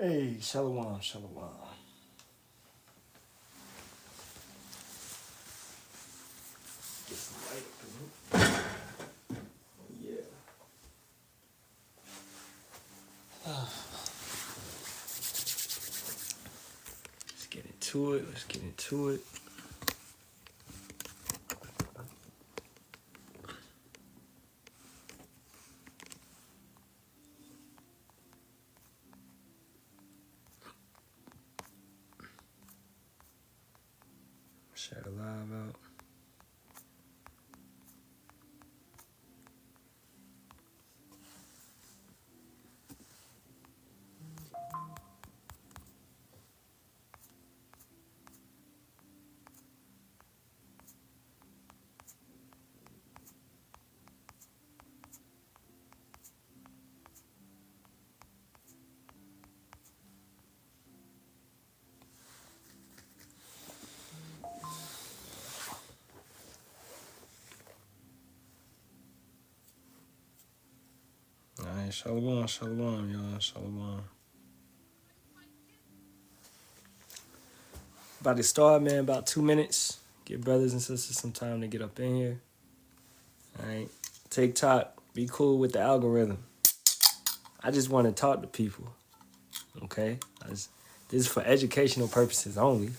Hey, Shalawam, Shalawam. Get some light up in here. Yeah. Let's get into it. Let's get into it. Share the live out. All right, Shalawam, Shalawam, y'all, Shalawam. About to start, man. About 2 minutes. Give brothers and sisters some time to get up in here. All right. TikTok, be cool with the algorithm. I just want to talk to people. Okay? This is for educational purposes only.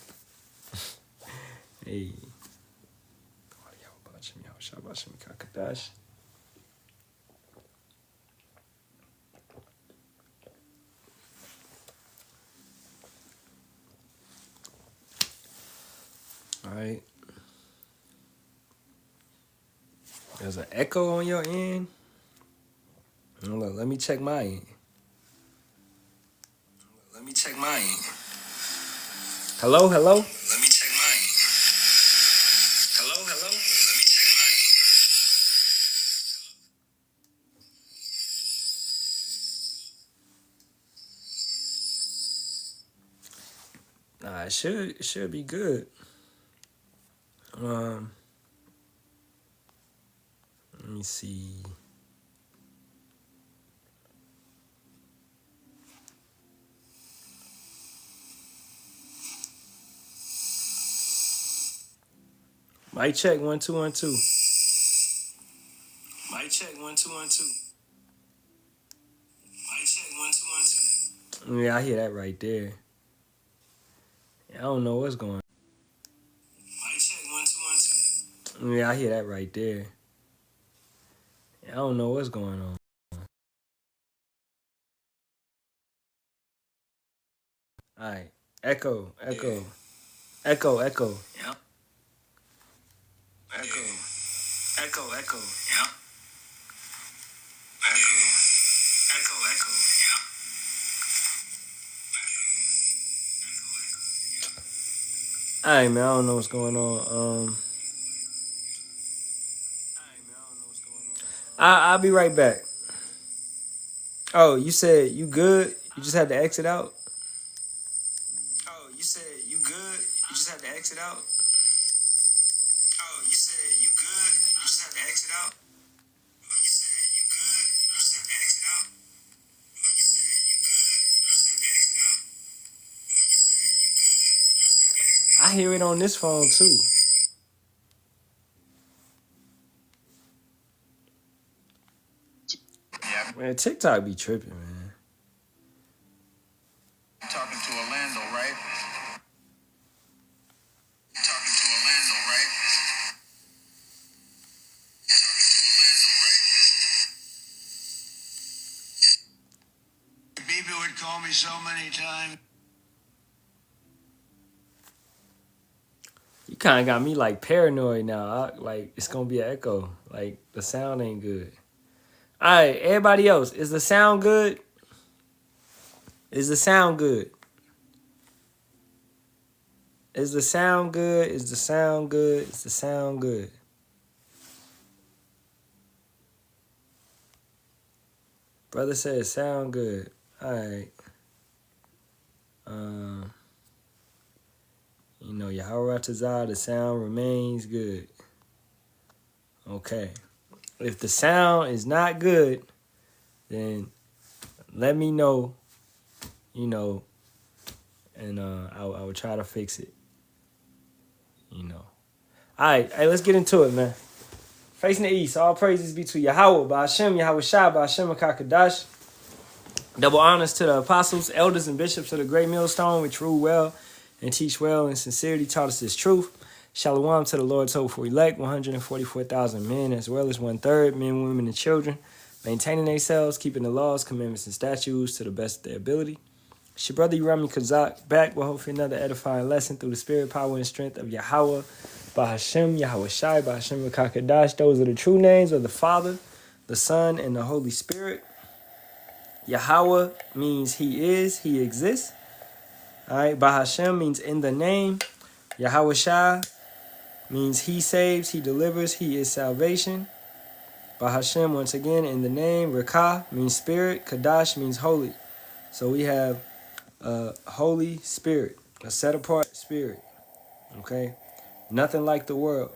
Hey. All right. There's an echo on your end. Look, let me check my end. Hello, hello? Let me check my end. Hello, hello? Let me check my end. Nah, it should be good. Let me see. Mic check 1 2 1 2. Mic check 1 2 1 2. Mic check 1 2 1 2. Yeah, I hear that right there. I don't know what's going on. Mic check 1 2 1 2. Yeah, I hear that right there. I don't know what's going on. All right. Echo, echo. Yeah. Echo, echo. Yep. Echo. Yeah. Echo, echo. Yep. Echo. Echo, echo. Yep. All right, man. I don't know what's going on. I'll be right back. Oh, you said you good? You just had to exit out? Oh, you said you good? You just had to exit out? Oh, you said you good? You just had to exit out? Oh, you said you good? You just had to exit out? Oh, you said you good? You just had to exit out? I hear it on this phone too. Yeah. Man, TikTok be tripping, man. Talking to Orlando, right? Talking to Orlando, right? People would call me so many times. You kind of got me like paranoid now. Like it's gonna be an echo. Like the sound ain't good. All right, everybody else, is the sound good? Is the sound good? Is the sound good? Is the sound good? Is the sound good? Brother says sound good. All right. You know, Yahweh Tazah, the sound remains good. Okay. If the sound is not good, then let me know you know, and I would try to fix it, you know. All right, hey, let's get into it, man. Facing the east, all praises be to Yahweh, Ba'ashem, Yahweh Shai, Ba'ashem, Kakadash. Double honors to the apostles, elders, and bishops of the great millstone, which rule well and teach well and sincerity taught us this truth. Shalawam to the Lord's hopeful elect, 144,000 men, as well as 1/3 men, women, and children, maintaining themselves, keeping the laws, commandments, and statutes to the best of their ability. It's your brother Yerami Kazak, back with hopefully another edifying lesson through the spirit, power, and strength of Yahweh, Bahashem, Yahweh Shai, Bahashem, Kakadash. Those are the true names of the Father, the Son, and the Holy Spirit. Yahweh means he is, he exists. All right, Bahashem means in the name. Yahweh Shai means he saves, he delivers, he is salvation. Bahashem, once again, in the name. Rakah means spirit. Kadash means holy. So we have a Holy Spirit, a set-apart spirit, okay? Nothing like the world.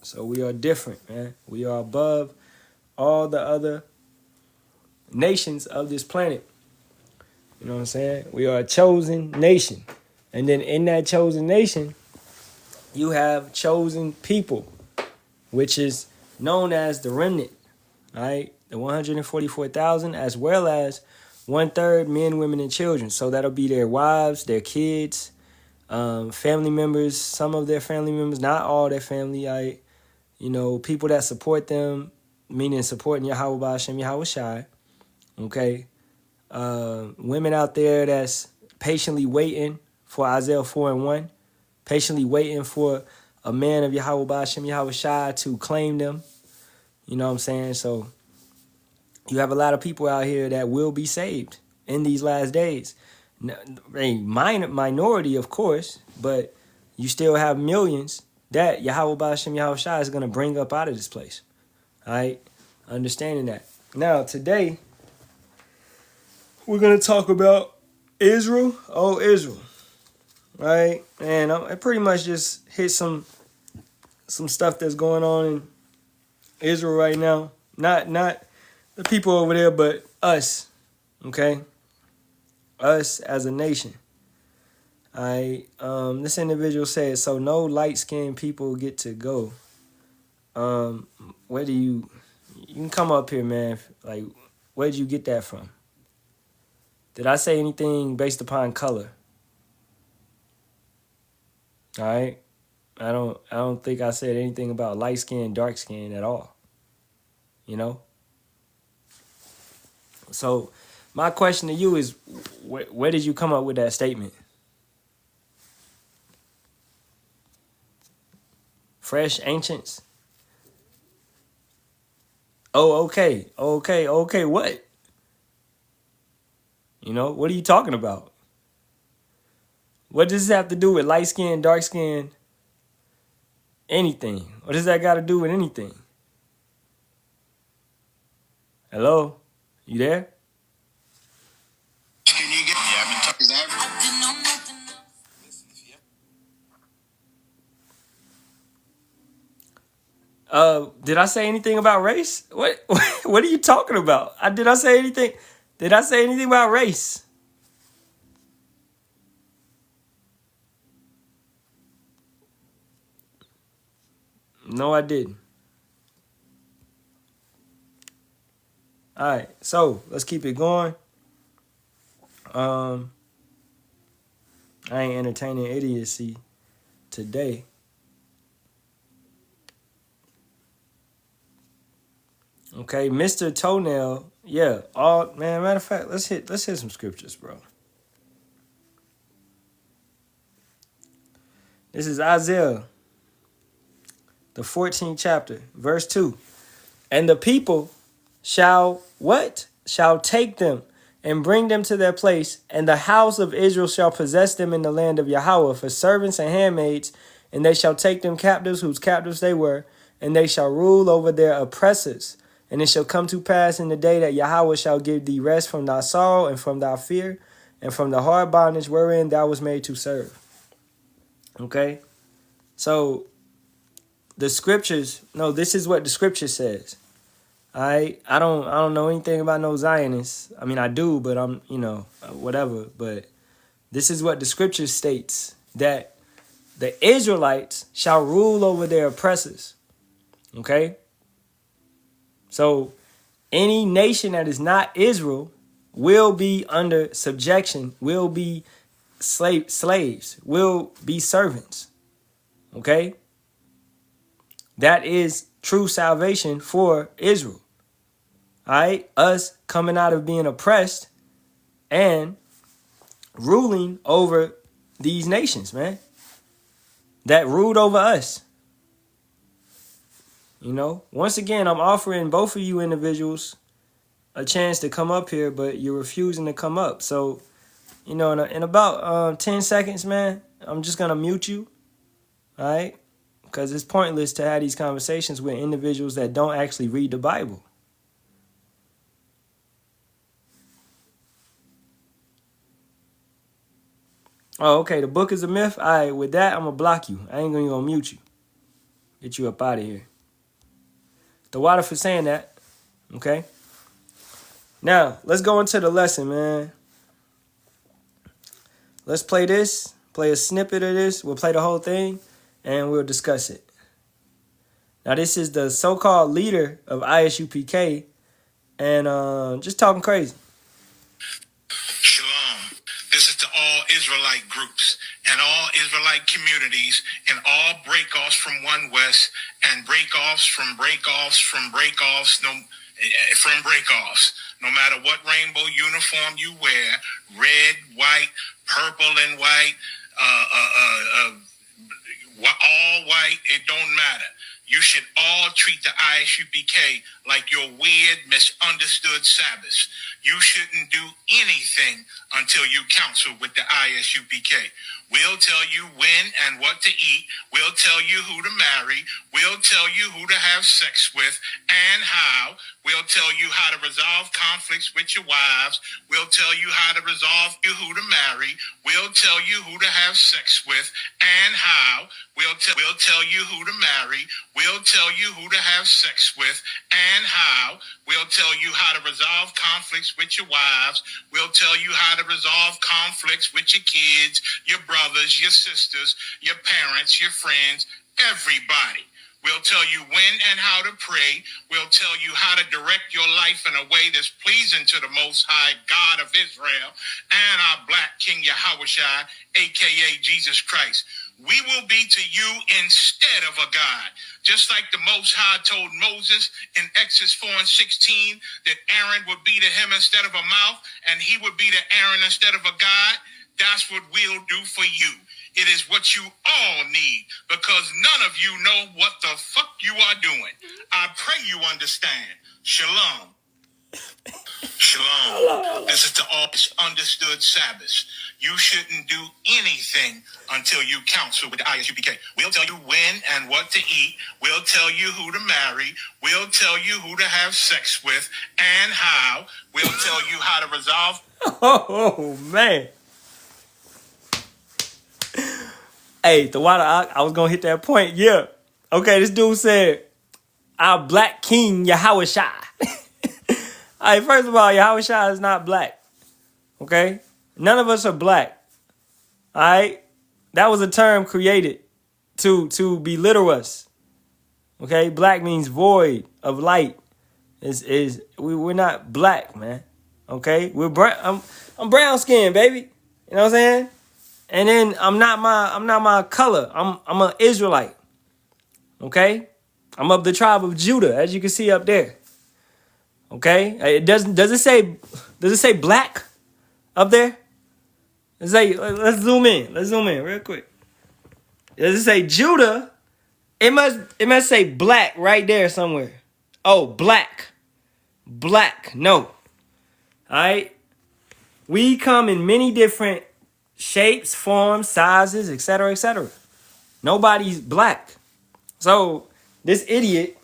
So we are different, man. We are above all the other nations of this planet. You know what I'm saying? We are a chosen nation. And then in that chosen nation, you have chosen people, which is known as the remnant, all right? The 144,000, as well as 1/3 men, women, and children. So that'll be their wives, their kids, family members, some of their family members, not all their family, right? You know, people that support them, meaning supporting Yahweh Ba'ashem, Yahweh Shai, okay? Women out there that's patiently waiting for Isaiah 4:1, patiently waiting for a man of Yahweh Ba'ashem, Yahweh Shai to claim them. You know what I'm saying? So you have a lot of people out here that will be saved in these last days. A minority, of course, but you still have millions that Yahweh Ba'ashem Yahweh Shai is going to bring up out of this place. All right? Understanding that. Now, today, we're going to talk about Israel. Oh, Israel. Right? And I pretty much just hit some stuff that's going on in Israel right now. Not the people over there, but us, okay? Us as a nation. This individual says, so no light-skinned people get to go. Where do you can come up here, man. Like, where did you get that from? Did I say anything based upon color? All right? I don't think I said anything about light skin, dark skin at all. You know? So my question to you is, where did you come up with that statement? Fresh ancients? Oh, okay. What? You know, what are you talking about? What does this have to do with light skin, dark skin, anything? What does that got to do with anything? Hello? You there? Can you get? Yeah, I've been talking. Is that? Did I say anything about race? What are you talking about? Did I say anything? Did I say anything about race? No, I didn't. All right, so let's keep it going. I ain't entertaining idiocy today. Okay, Mr. Toenail. Yeah, matter of fact, let's hit some scriptures, bro. This is Isaiah, the 14th chapter, verse 2. And the people shall what? Shall take them and bring them to their place, and the house of Israel shall possess them in the land of Yahweh for servants and handmaids, and they shall take them captives whose captives they were, and they shall rule over their oppressors. And it shall come to pass in the day that Yahweh shall give thee rest from thy sorrow and from thy fear and from the hard bondage wherein thou was made to serve. Okay? So this is what the scripture says. All right? I don't know anything about no Zionists. I mean, I do, but I'm, whatever. But This is what the scripture states, that the Israelites shall rule over their oppressors. Okay? So any nation that is not Israel will be under subjection, will be slaves, will be servants. Okay? That is true salvation for Israel. All right? Us coming out of being oppressed and ruling over these nations, man, that ruled over us. You know, once again, I'm offering both of you individuals a chance to come up here, but you're refusing to come up. So, you know, in about 10 seconds, man, I'm just going to mute you. All right? Because it's pointless to have these conversations with individuals that don't actually read the Bible. Oh, okay. The book is a myth. All right. With that, I'm going to block you. I ain't going to mute you. Get you up out of here. The water for saying that. Okay. Now, let's go into the lesson, man. Let's play this. Play a snippet of this. We'll play the whole thing, and we'll discuss it. Now, this is the so-called leader of ISUPK, and just talking crazy. Shalom. This is to all Israelite groups and all Israelite communities and all breakoffs from One West and breakoffs from breakoffs from breakoffs from breakoffs. No matter what rainbow uniform you wear, red, white, purple and white, all white, it don't matter. You should all treat the ISUPK like your weird, misunderstood Sabbaths. You shouldn't do anything until you counsel with the ISUPK. We'll tell you when and what to eat. We'll tell you who to marry. We'll tell you who to have sex with and how. We'll tell you how to resolve conflicts with your wives. We'll tell you how to resolve who to marry. We'll tell you who to have sex with and how. We'll tell you who to marry. We'll tell you who to have sex with and how. We'll tell you how to resolve conflicts with your wives. We'll tell you how to resolve conflicts with your kids, your brothers, your sisters, your parents, your friends, everybody. We'll tell you when and how to pray. We'll tell you how to direct your life in a way that's pleasing to the Most High God of Israel and our Black King Yahushua, a.k.a. Jesus Christ. We will be to you instead of a God. Just like the Most High told Moses in Exodus 4 and 16 that Aaron would be to him instead of a mouth and he would be to Aaron instead of a God. That's what we'll do for you. It is what you all need because none of you know what the fuck you are doing. I pray you understand. Shalom. Shalom. This is to all understood Sabbaths. You shouldn't do anything until you counsel with the ISUPK. We'll tell you when and what to eat. We'll tell you who to marry. We'll tell you who to have sex with and how. We'll tell you how to resolve. Oh, man. Hey, the water, I was going to hit that point. Yeah. Okay, this dude said, our Black King Yahushua. All right, first of all, Yahushua is not black. Okay? None of us are black. All right? That was a term created to belittle us. Okay? Black means void of light. We're not black, man. Okay? We're brown. I'm brown skinned, baby. You know what I'm saying? And then I'm not my color. I'm an Israelite. Okay? I'm of the tribe of Judah, as you can see up there. Okay? Does it say black up there? Let's zoom in. Let's zoom in real quick. Does it say Judah? It must say black right there somewhere. Oh, black. Black. No. All right? We come in many different shapes, forms, sizes, etc., etc. Nobody's black. So this idiot,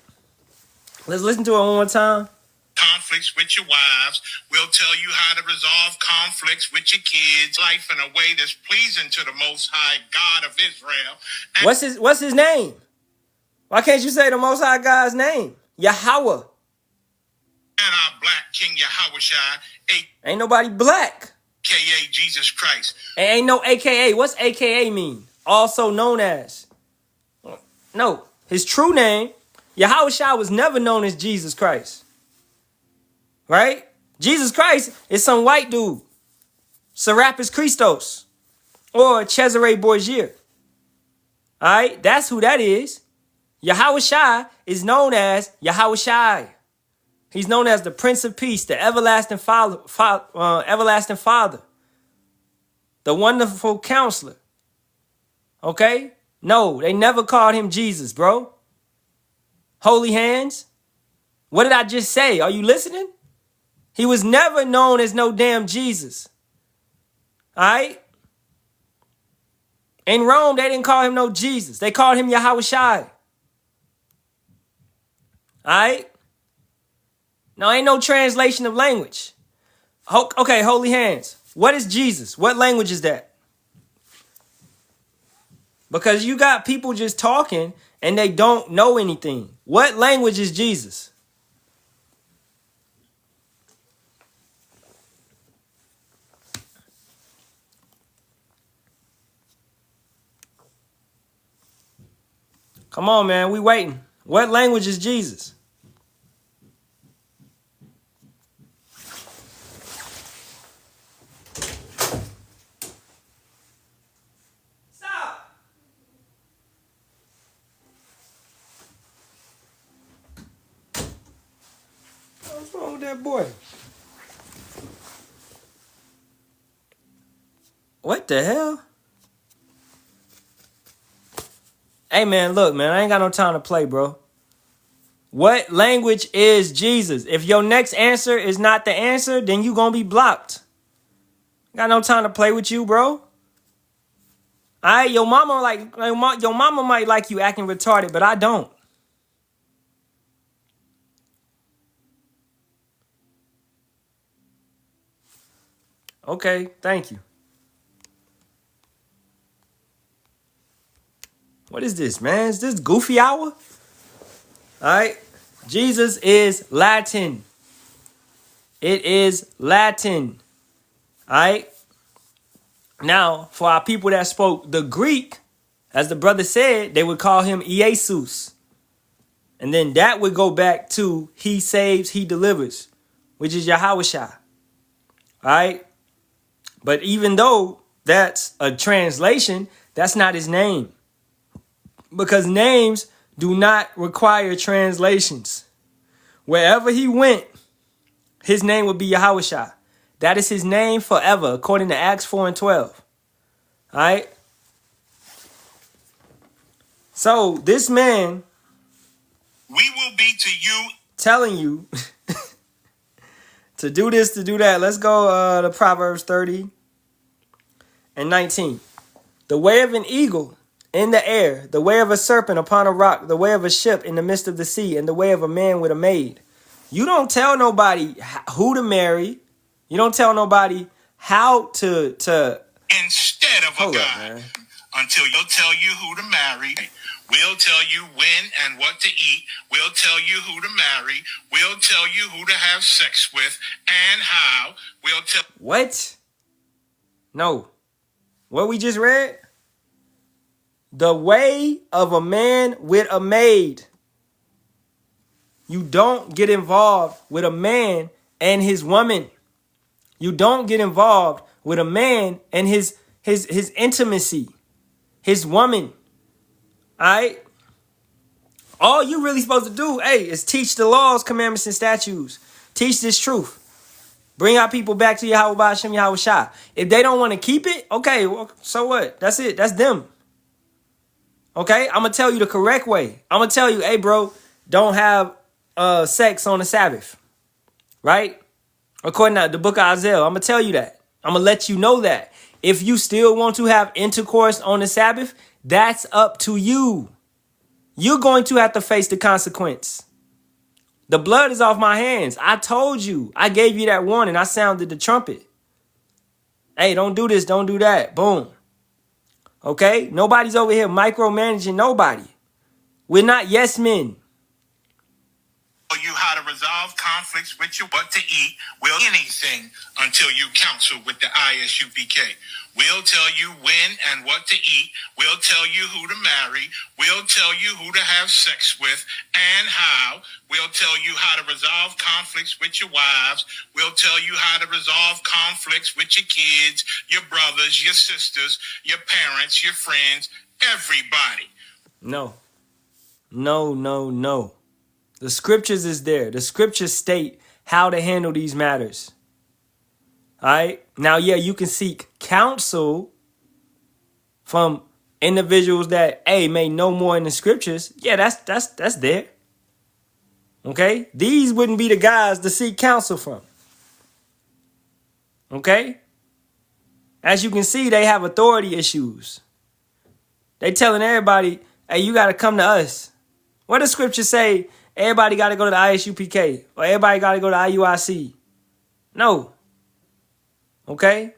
let's listen to it one more time. Conflicts with your wives. We'll tell you how to resolve conflicts with your kids. Life in a way that's pleasing to the Most High God of Israel. What's his name? Why can't you say the Most High God's name? Yahweh. And our Black King Yahushua, Ain't nobody black. a.k.a. a.k.a. Jesus Christ. Ain't no AKA. What's AKA mean? Also known as. No, his true name, Yahushua, was never known as Jesus Christ. Right? Jesus Christ is some white dude. Serapis Christos. Or Cesare Borgia. Alright? That's who that is. Yahushua is known as Yahushai. He's known as the Prince of Peace, the everlasting Father, the wonderful Counselor. Okay? No, they never called him Jesus, bro. Holy hands. What did I just say? Are you listening? He was never known as no damn Jesus. All right? In Rome, they didn't call him no Jesus. They called him Yahushai. All right? No, ain't no translation of language. Okay, holy hands. What is Jesus? What language is that? Because you got people just talking and they don't know anything. What language is Jesus? Come on, man. We waiting. What language is Jesus? Stop. What's wrong with that boy? What the hell? Hey, man, look, man. I ain't got no time to play, bro. What language is Jesus? If your next answer is not the answer, then you gonna be blocked. Got no time to play with you, bro. All right, your mama might like you acting retarded, but I don't. Okay, thank you. What is this, man? Is this goofy hour? All right. Jesus is Latin. It is Latin. All right. Now, for our people that spoke the Greek, as the brother said, they would call him Jesus. And then that would go back to he saves, he delivers, which is Yahushua. All right. But even though that's a translation, that's not his name. Because names do not require translations. Wherever he went, his name would be Yahushua. That is his name forever, according to Acts 4 and 12. All right? So this man, we will be to you, telling you to do this, to do that. Let's go to Proverbs 30 and 19. The way of an eagle in the air, the way of a serpent upon a rock, the way of a ship in the midst of the sea, and the way of a man with a maid. You don't tell nobody who to marry. You don't tell nobody how to instead of a God, until you'll tell you who to marry. We'll tell you when and what to eat. We'll tell you who to marry. We'll tell you who to have sex with and how. We'll tell. What? No. What we just read? The way of a man with a maid. You don't get involved with a man and his woman. You don't get involved with a man and his intimacy, his woman. All right? All you really supposed to do, is teach the laws, commandments, and statutes. Teach this truth. Bring our people back to Yahweh Ba'ashem Yahweh Shah. If they don't want to keep it, okay, well, so what? That's it. That's them. Okay? I'm going to tell you the correct way. I'm going to tell you, hey, bro, don't have sex on the Sabbath. Right? According to the book of Isaiah, I'm going to tell you that. I'm going to let you know that. If you still want to have intercourse on the Sabbath, that's up to you. You're going to have to face the consequence. The blood is off my hands. I told you. I gave you that warning. I sounded the trumpet. Hey, don't do this. Don't do that. Boom. Okay? Nobody's over here micromanaging nobody. We're not yes men. You how to resolve conflicts with your what to eat. Will anything until you counsel with the ISUPK. We'll tell you when and what to eat. We'll tell you who to marry. We'll tell you who to have sex with and how. We'll tell you how to resolve conflicts with your wives. We'll tell you how to resolve conflicts with your kids, your brothers, your sisters, your parents, your friends, everybody. No. No, no, no. The scriptures is there. The scriptures state how to handle these matters. All right. Now, yeah, you can seek counsel from individuals that may know more in the scriptures. Yeah, that's there. Okay. These wouldn't be the guys to seek counsel from. Okay. As you can see, they have authority issues. They telling everybody, hey, you got to come to us. What does scripture say? Everybody got to go to the ISUPK or everybody got to go to IUIC. No. Okay?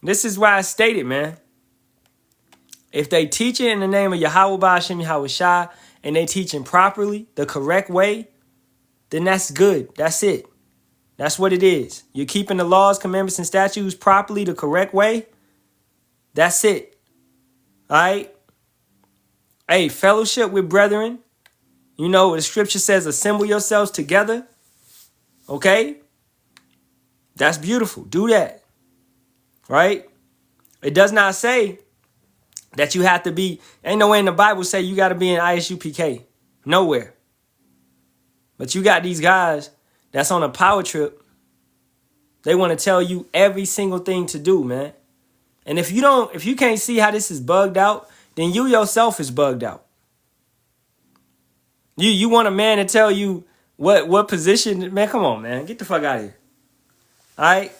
This is why I stated, man. If they teach it in the name of Yahweh Ba'ashem Yahweh Shai and they teaching properly, the correct way, then that's good. That's it. That's what it is. You're keeping the laws, commandments, and statutes properly the correct way. That's it. All right? Hey, fellowship with brethren. You know, the scripture says assemble yourselves together. Okay? That's beautiful. Do that. Right? It does not say that you have to be, ain't nowhere in the Bible say you got to be in ISUPK. Nowhere. But you got these guys that's on a power trip. They want to tell you every single thing to do, man. And if you can't see how this is bugged out, then you yourself is bugged out. You want a man to tell you what position, man, come on, man. Get the fuck out of here. All right?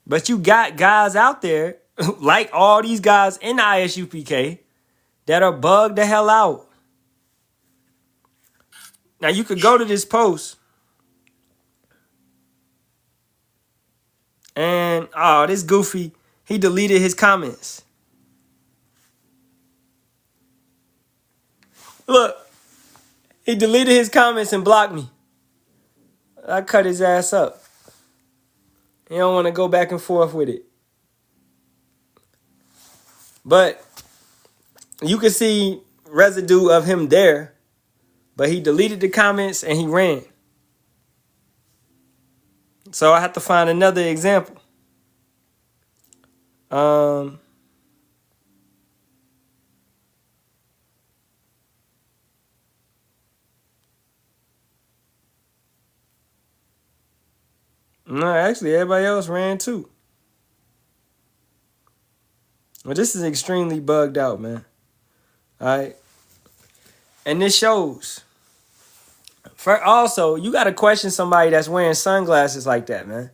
But you got guys out there, like all these guys in the ISUPK, that are bugged the hell out. Now, you could go to this post. And, this goofy, he deleted his comments. Look, he deleted his comments and blocked me. I cut his ass up. He don't want to go back and forth with it. But you can see residue of him there. But he deleted the comments and he ran. So I have to find another example. No, actually, everybody else ran too. Well, this is extremely bugged out, man. All right. And this shows. Also, you got to question somebody that's wearing sunglasses like that, man.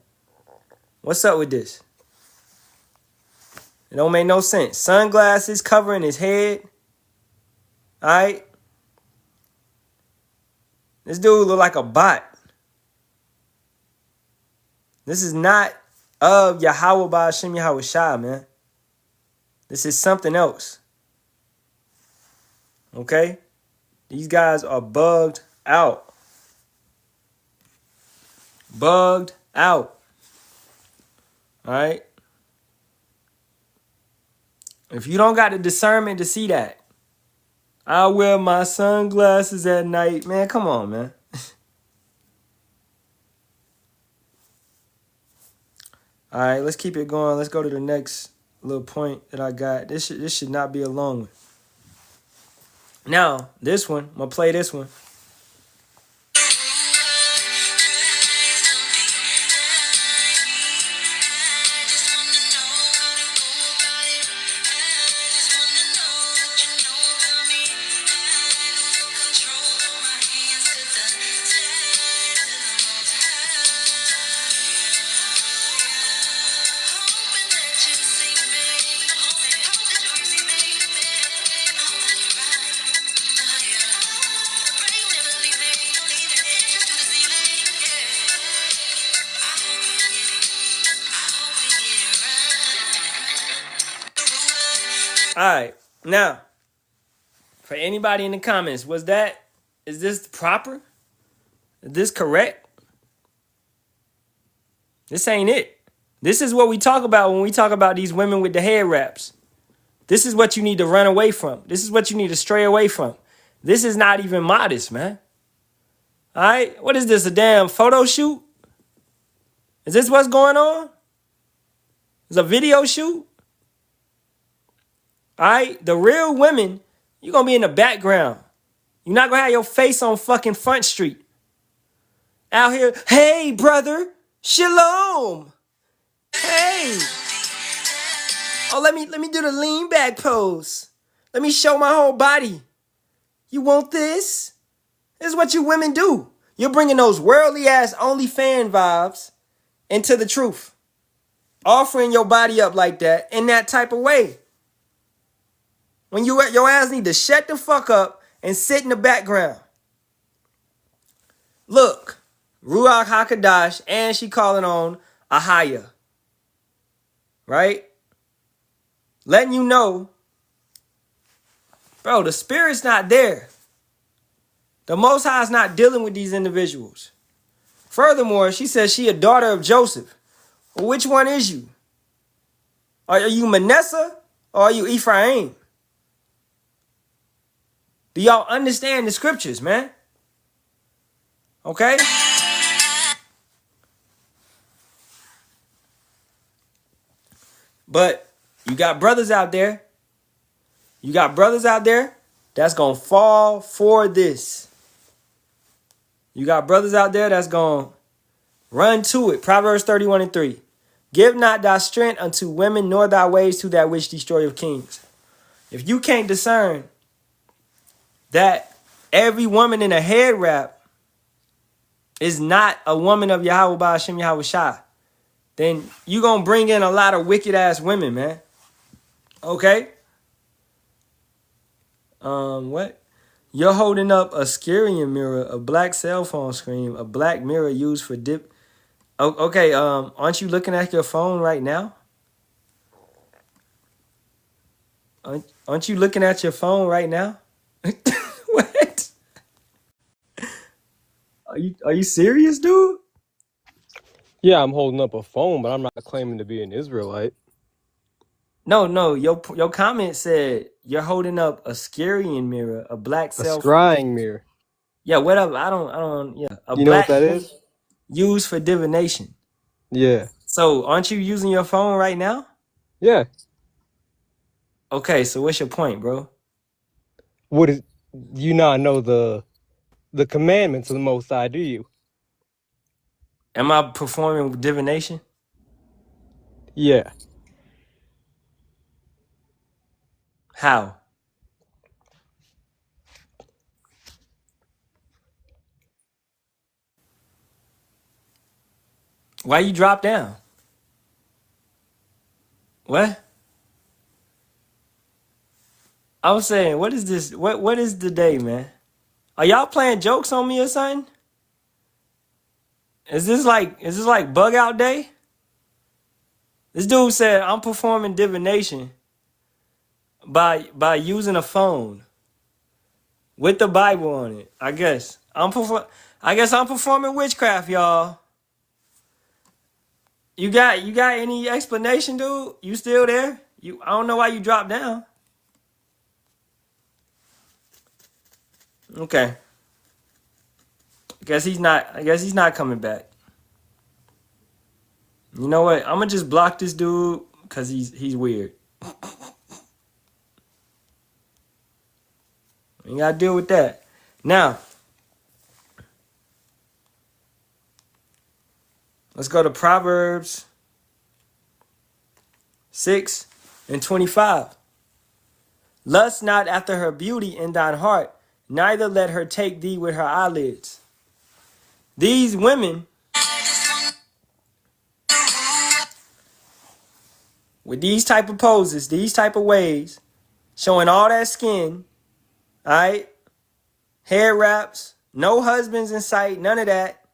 What's up with this? It don't make no sense. Sunglasses covering his head. All right. This dude look like a bot. This is not of Yahweh Ba'ashem Yahweh Shai, man. This is something else. Okay? These guys are bugged out. Bugged out. All right? If you don't got the discernment to see that, I wear my sunglasses at night. Man, come on, man. All right, let's keep it going. Let's go to the next little point that I got. This should not be a long one. Now, this one, I'm going to play this one. All right, now, For anybody in the comments, is this proper? Is this correct? This ain't it. This is what we talk about when we talk about these women with the head wraps. This is what you need to run away from. This is what you need to stray away from. This is not even modest, man. All right? What is this, a damn photo shoot? Is this what's going on? It's a video shoot? All right? The real women, you're going to be in the background. You're not going to have your face on fucking Front Street. Out here, hey, brother, shalom. Hey. Oh, let me do the lean back pose. Let me show my whole body. You want this? This is what you women do. You're bringing those worldly ass OnlyFans vibes into the truth. Offering your body up like that in that type of way. When your ass need to shut the fuck up and sit in the background. Look, Ruach HaKodesh, and she calling on Ahaya. Right? Letting you know, bro, the spirit's not there. The Most High is not dealing with these individuals. Furthermore, she says she a daughter of Joseph. Well, which one is you? Are you Manasseh or are you Ephraim? Do y'all understand the scriptures, man? Okay? But you got brothers out there. You got brothers out there that's going to fall for this. You got brothers out there that's going to run to it. Proverbs 31:3. Give not thy strength unto women, nor thy ways to that which destroyeth kings. If you can't discern that every woman in a head wrap is not a woman of Yahweh Ba'ashem Yahweh Shai, then you're going to bring in a lot of wicked ass women, man. Okay? What? You're holding up a Skirian mirror, a black cell phone screen, a black mirror used for dip. Oh, okay, aren't you looking at your phone right now? Aren't you looking at your phone right now? What? Are you serious, dude? Yeah, I'm holding up a phone, but I'm not claiming to be an Israelite. No. Your comment said you're holding up a Skirian mirror, a black A cell phone. scrying mirror. Yeah, whatever. I don't. Yeah, a You know black what that is? used for divination. Yeah. So, aren't you using your phone right now? Yeah. Okay, so what's your point, bro? What is? You not know the commandments of the Most High, do you? Am I performing divination? Yeah. How? Why you drop down? What? I was saying, what is this? What is the day, man? Are y'all playing jokes on me or something? Is this like bug out day? This dude said I'm performing divination by using a phone with the Bible on it. I guess I'm performing witchcraft, y'all. You got any explanation, dude? You still there? I don't know why you dropped down. Okay. I guess he's not coming back. You know what? I'm gonna just block this dude because he's weird. You gotta deal with that. Now, let's go to Proverbs 6:25. Lust not after her beauty in thine heart, neither let her take thee with her eyelids. These women with these type of poses, these type of ways, showing all that skin, all right, hair wraps, no husbands in sight, none of that.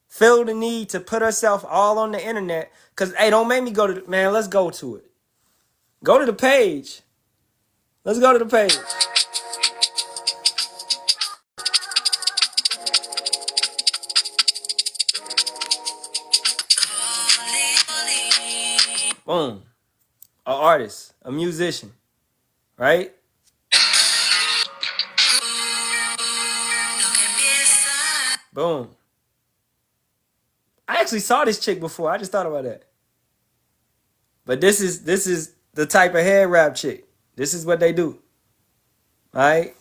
Feel the need to put herself all on the internet. Because, hey, don't make me go to man, let's go to it. Go to the page. Let's go to the page. Boom. An artist, a musician, right? Boom. I actually saw this chick before. I just thought about that. But this is the type of hair wrap chick. This is what they do. All right?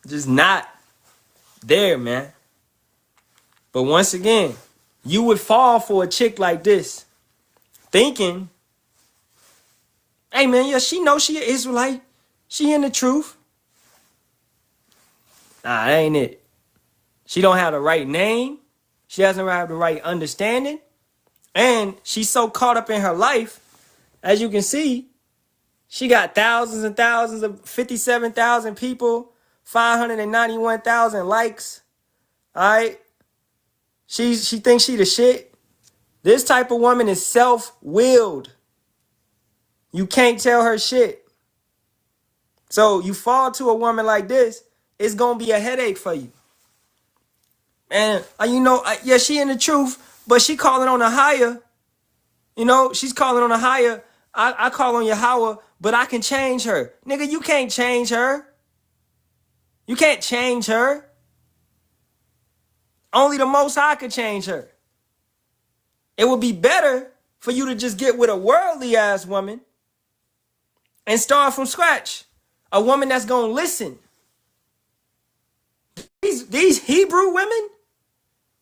Just not there, man. But once again, you would fall for a chick like this, thinking, hey man, yeah, she knows she an Israelite. She in the truth. Nah, that ain't it. She don't have the right name. She doesn't have the right understanding. And she's so caught up in her life, as you can see, she got thousands and thousands of 57,000 people, 591,000 likes. All right. She thinks she the shit. This type of woman is self-willed. You can't tell her shit. So you fall to a woman like this, it's going to be a headache for you. And, yeah, she in the truth, but she calling on a higher. She's calling on a higher. I call on Yahweh, but I can change her. Nigga, you can't change her. You can't change her. Only the Most High could change her. It would be better for you to just get with a worldly ass woman and start from scratch. A woman that's going to listen. These Hebrew women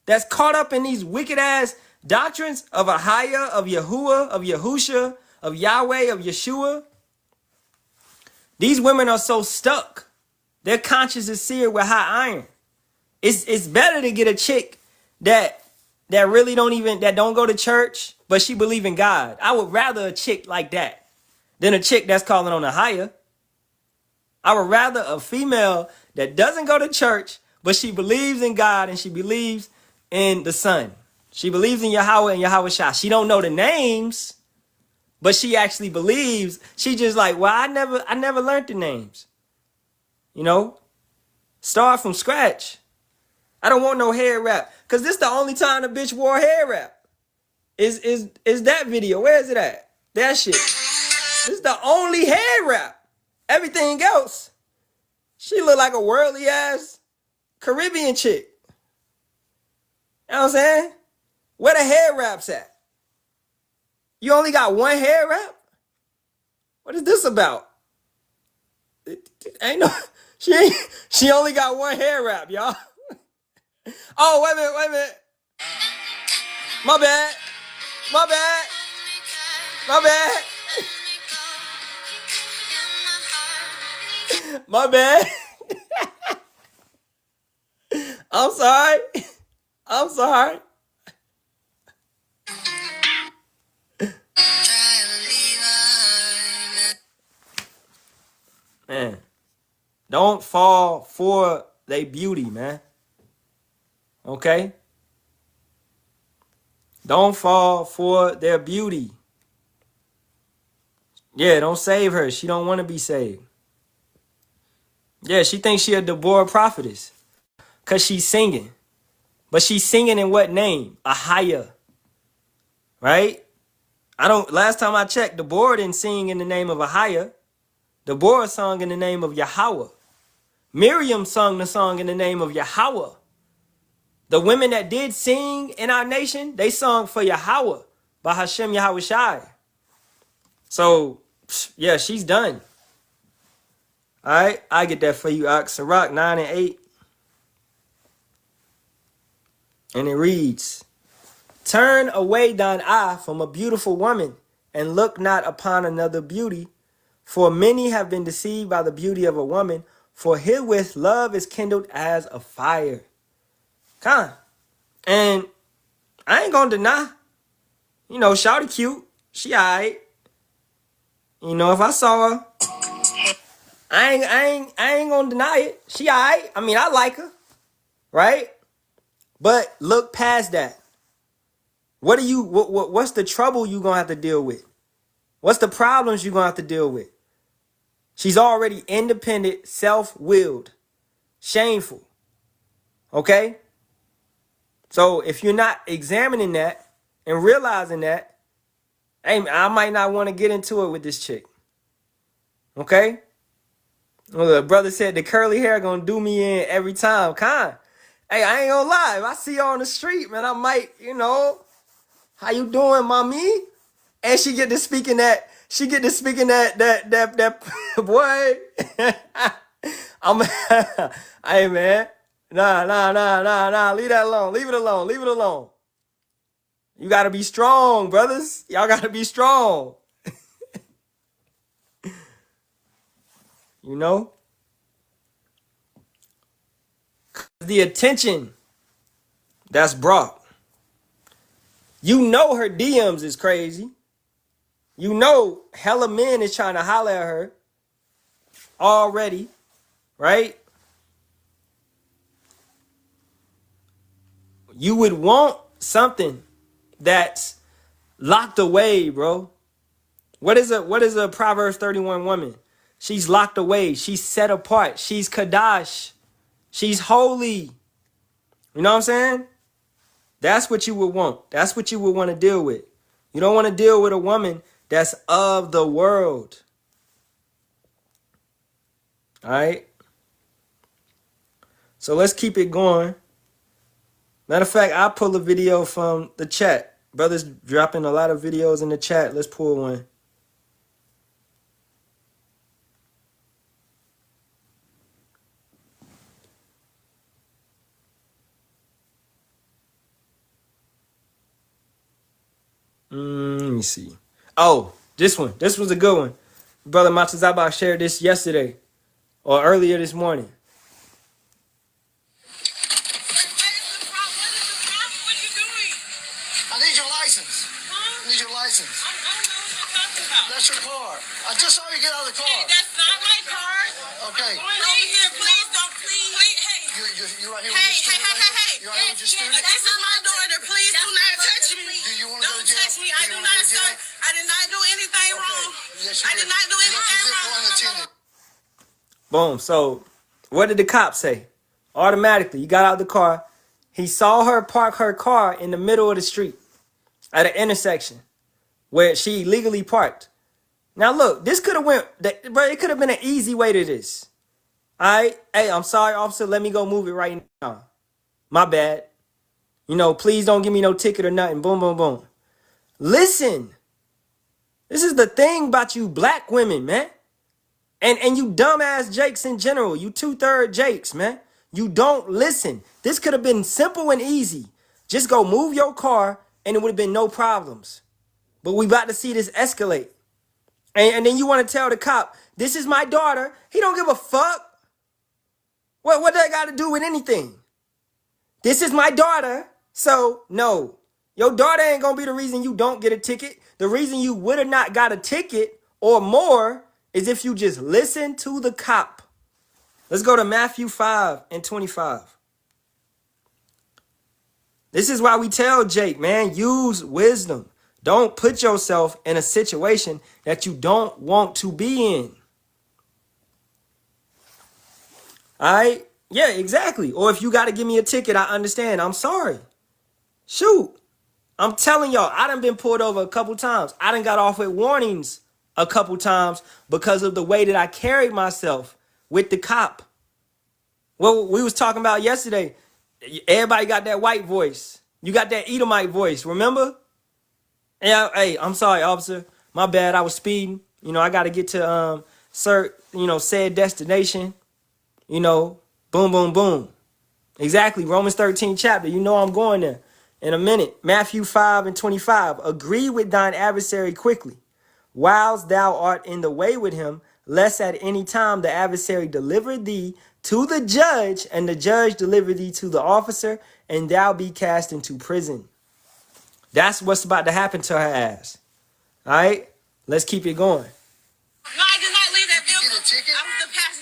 that's caught up in these wicked ass doctrines of Ahia, of Yahuwah, of Yahusha, of Yahweh, of Yeshua. These women are so stuck. Their conscience is seared with hot iron. It's better to get a chick that really don't go to church, but she believe in God. I would rather a chick like that than a chick that's calling on Ahia. I would rather a female that doesn't go to church, but she believes in God and she believes in the Son. She believes in Yahweh and Yahweh Shah. She don't know the names, but she actually believes. She just like, well, I never learned the names. Start from scratch. I don't want no hair wrap, cause this the only time the bitch wore hair wrap. Is that video? Where is it at? That shit. This is the only hair wrap. Everything else, she look like a worldly ass Caribbean chick. You know what I'm saying? Where the hair wraps at? You only got one hair wrap? What is this about? Ain't no, she only got one hair wrap, y'all. Oh, wait a minute. My bad. My bad. I'm sorry. Man, don't fall for their beauty, man. Okay? Don't fall for their beauty. Yeah, don't save her. She don't want to be saved. Yeah, she thinks she a Deborah prophetess because she's singing. But she's singing in what name? Ahia. Right? Last time I checked, Deborah didn't sing in the name of Ahia. Deborah sung in the name of Yahweh. Miriam sung the song in the name of Yahweh. The women that did sing in our nation, they sung for Yahweh by Hashem Yahweh Shai. So, yeah, she's done. All right, I get that for you, Sirach 9 and 8. And it reads, turn away thine eye from a beautiful woman, and look not upon another beauty. For many have been deceived by the beauty of a woman, for herewith love is kindled as a fire. Come on. And I ain't gonna deny, shawty cute. She alright. If I saw her, I ain't gonna deny it. She all right. I mean, I like her, right? But look past that. What's the trouble you gonna have to deal with? What's the problems you gonna have to deal with? She's already independent, self-willed, shameful. Okay? So if you're not examining that and realizing that, hey, I might not want to get into it with this chick. Okay? Well, the brother said the curly hair gonna do me in every time. Hey, I ain't gonna lie. If I see her on the street, man, I might, how you doing, mommy? And she get to speaking that boy. Hey man. Nah. Leave that alone. Leave it alone. You gotta be strong, brothers. Y'all gotta be strong. The attention that's brought. Her DMs is crazy. Hella men is trying to holler at her already, right? You would want something that's locked away, bro. What is a Proverbs 31 woman? She's locked away. She's set apart. She's Kadash. She's holy. You know what I'm saying? That's what you would want. That's what you would want to deal with. You don't want to deal with a woman that's of the world. All right? So let's keep it going. Matter of fact, I'll pull a video from the chat. Brothers dropping a lot of videos in the chat. Let's pull one. Let me see. Oh, this one. This was a good one. Brother Matazaba shared this yesterday or earlier this morning. I need your license. I need your license. I don't know what you're talking about. That's your car. I just saw you get out of the car. Hey, that's not my car. Okay. Over here, please don't, please. Hey. You're right here with your student. Hey. You're right here with your student. This is my daughter. Please do not touch me. Do you want to go to jail? Don't touch me. I do not, sir. I did not do anything wrong. Yes, you did. I did not do anything wrong. Boom. So, what did the cop say? Automatically, you got out of the car. He saw her park her car in the middle of the street at an intersection where she illegally parked. Now, look, this could have bro, it could have been an easy way to this. All right? Hey, I'm sorry, officer. Let me go move it right now. My bad. Please don't give me no ticket or nothing. Boom, boom, boom. Listen. This is the thing about you black women, man. And you dumbass Jakes in general. You 2/3 Jakes, man. You don't listen. This could have been simple and easy. Just go move your car and it would have been no problems. But we about to see this escalate. And then you want to tell the cop, this is my daughter. He don't give a fuck. What that got to do with anything? This is my daughter. So, no. Your daughter ain't going to be the reason you don't get a ticket. The reason you would have not got a ticket or more is if you just listen to the cop. Let's go to Matthew 5:25. This is why we tell Jake, man, use wisdom. Don't put yourself in a situation that you don't want to be in. All right? Yeah, exactly. Or if you got to give me a ticket, I understand. I'm sorry. Shoot. I'm telling y'all, I done been pulled over a couple times. I done got off with warnings a couple times because of the way that I carried myself with the cop. What we was talking about yesterday, everybody got that white voice. You got that Edomite voice, remember? Yeah, hey, I'm sorry, officer. My bad, I was speeding. I got to get to said destination. Boom, boom, boom. Exactly, Romans 13 chapter. I'm going there in a minute. Matthew 5:25. Agree with thine adversary quickly, whilst thou art in the way with him, lest at any time the adversary deliver thee to the judge, and the judge deliver thee to the officer, and thou be cast into prison. That's what's about to happen to her ass. All right? Let's keep it going. No, I did not leave that vehicle. I was the passenger.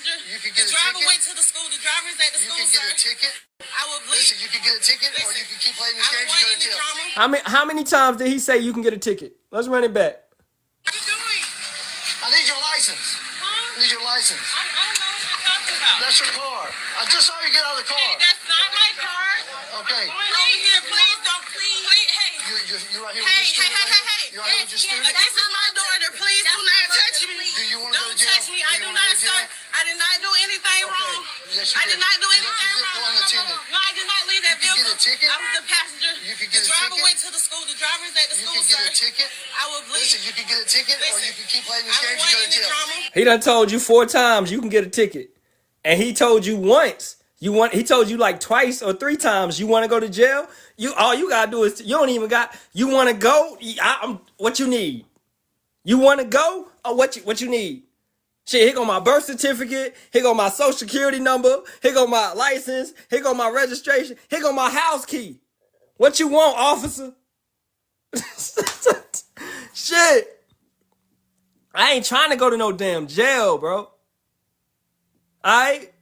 a ticket. I will bleed. Listen, you can get a ticket, or you can keep playing this game. You go to jail. How many times did he say you can get a ticket? Let's run it back. What are you doing? I need your license. Huh? I need your license. I don't know what you're talking about. That's your car. I just saw you get out of the car. Hey, that's not my car. Okay. Come over here, please. Don't please. Hey. You're right here with your student. Hey. You're right here with your student. This is my daughter. Please do not touch me. Do you want to go to jail? Don't touch me. I do not, sir. I did not do anything wrong. Yes, you did. I did not do anything wrong. No, I did not leave that vehicle. You can get a ticket. I was the passenger. You can get a ticket. The driver went to the school. The driver is at the school, sir. You can get a ticket. I will bleed. Listen, you can get a ticket, or you can keep playing this game. You go to jail. He done told you 4 times you can get a ticket, and he told you once. He told you like twice or 3 times you want to go to jail. All you gotta do is you don't even got. You want to go? What you need? You want to go? Or what you need? Shit, here go my birth certificate. Here go my social security number. Here go my license. Here go my registration. Here go my house key. What you want, officer? Shit. I ain't trying to go to no damn jail, bro. Alright?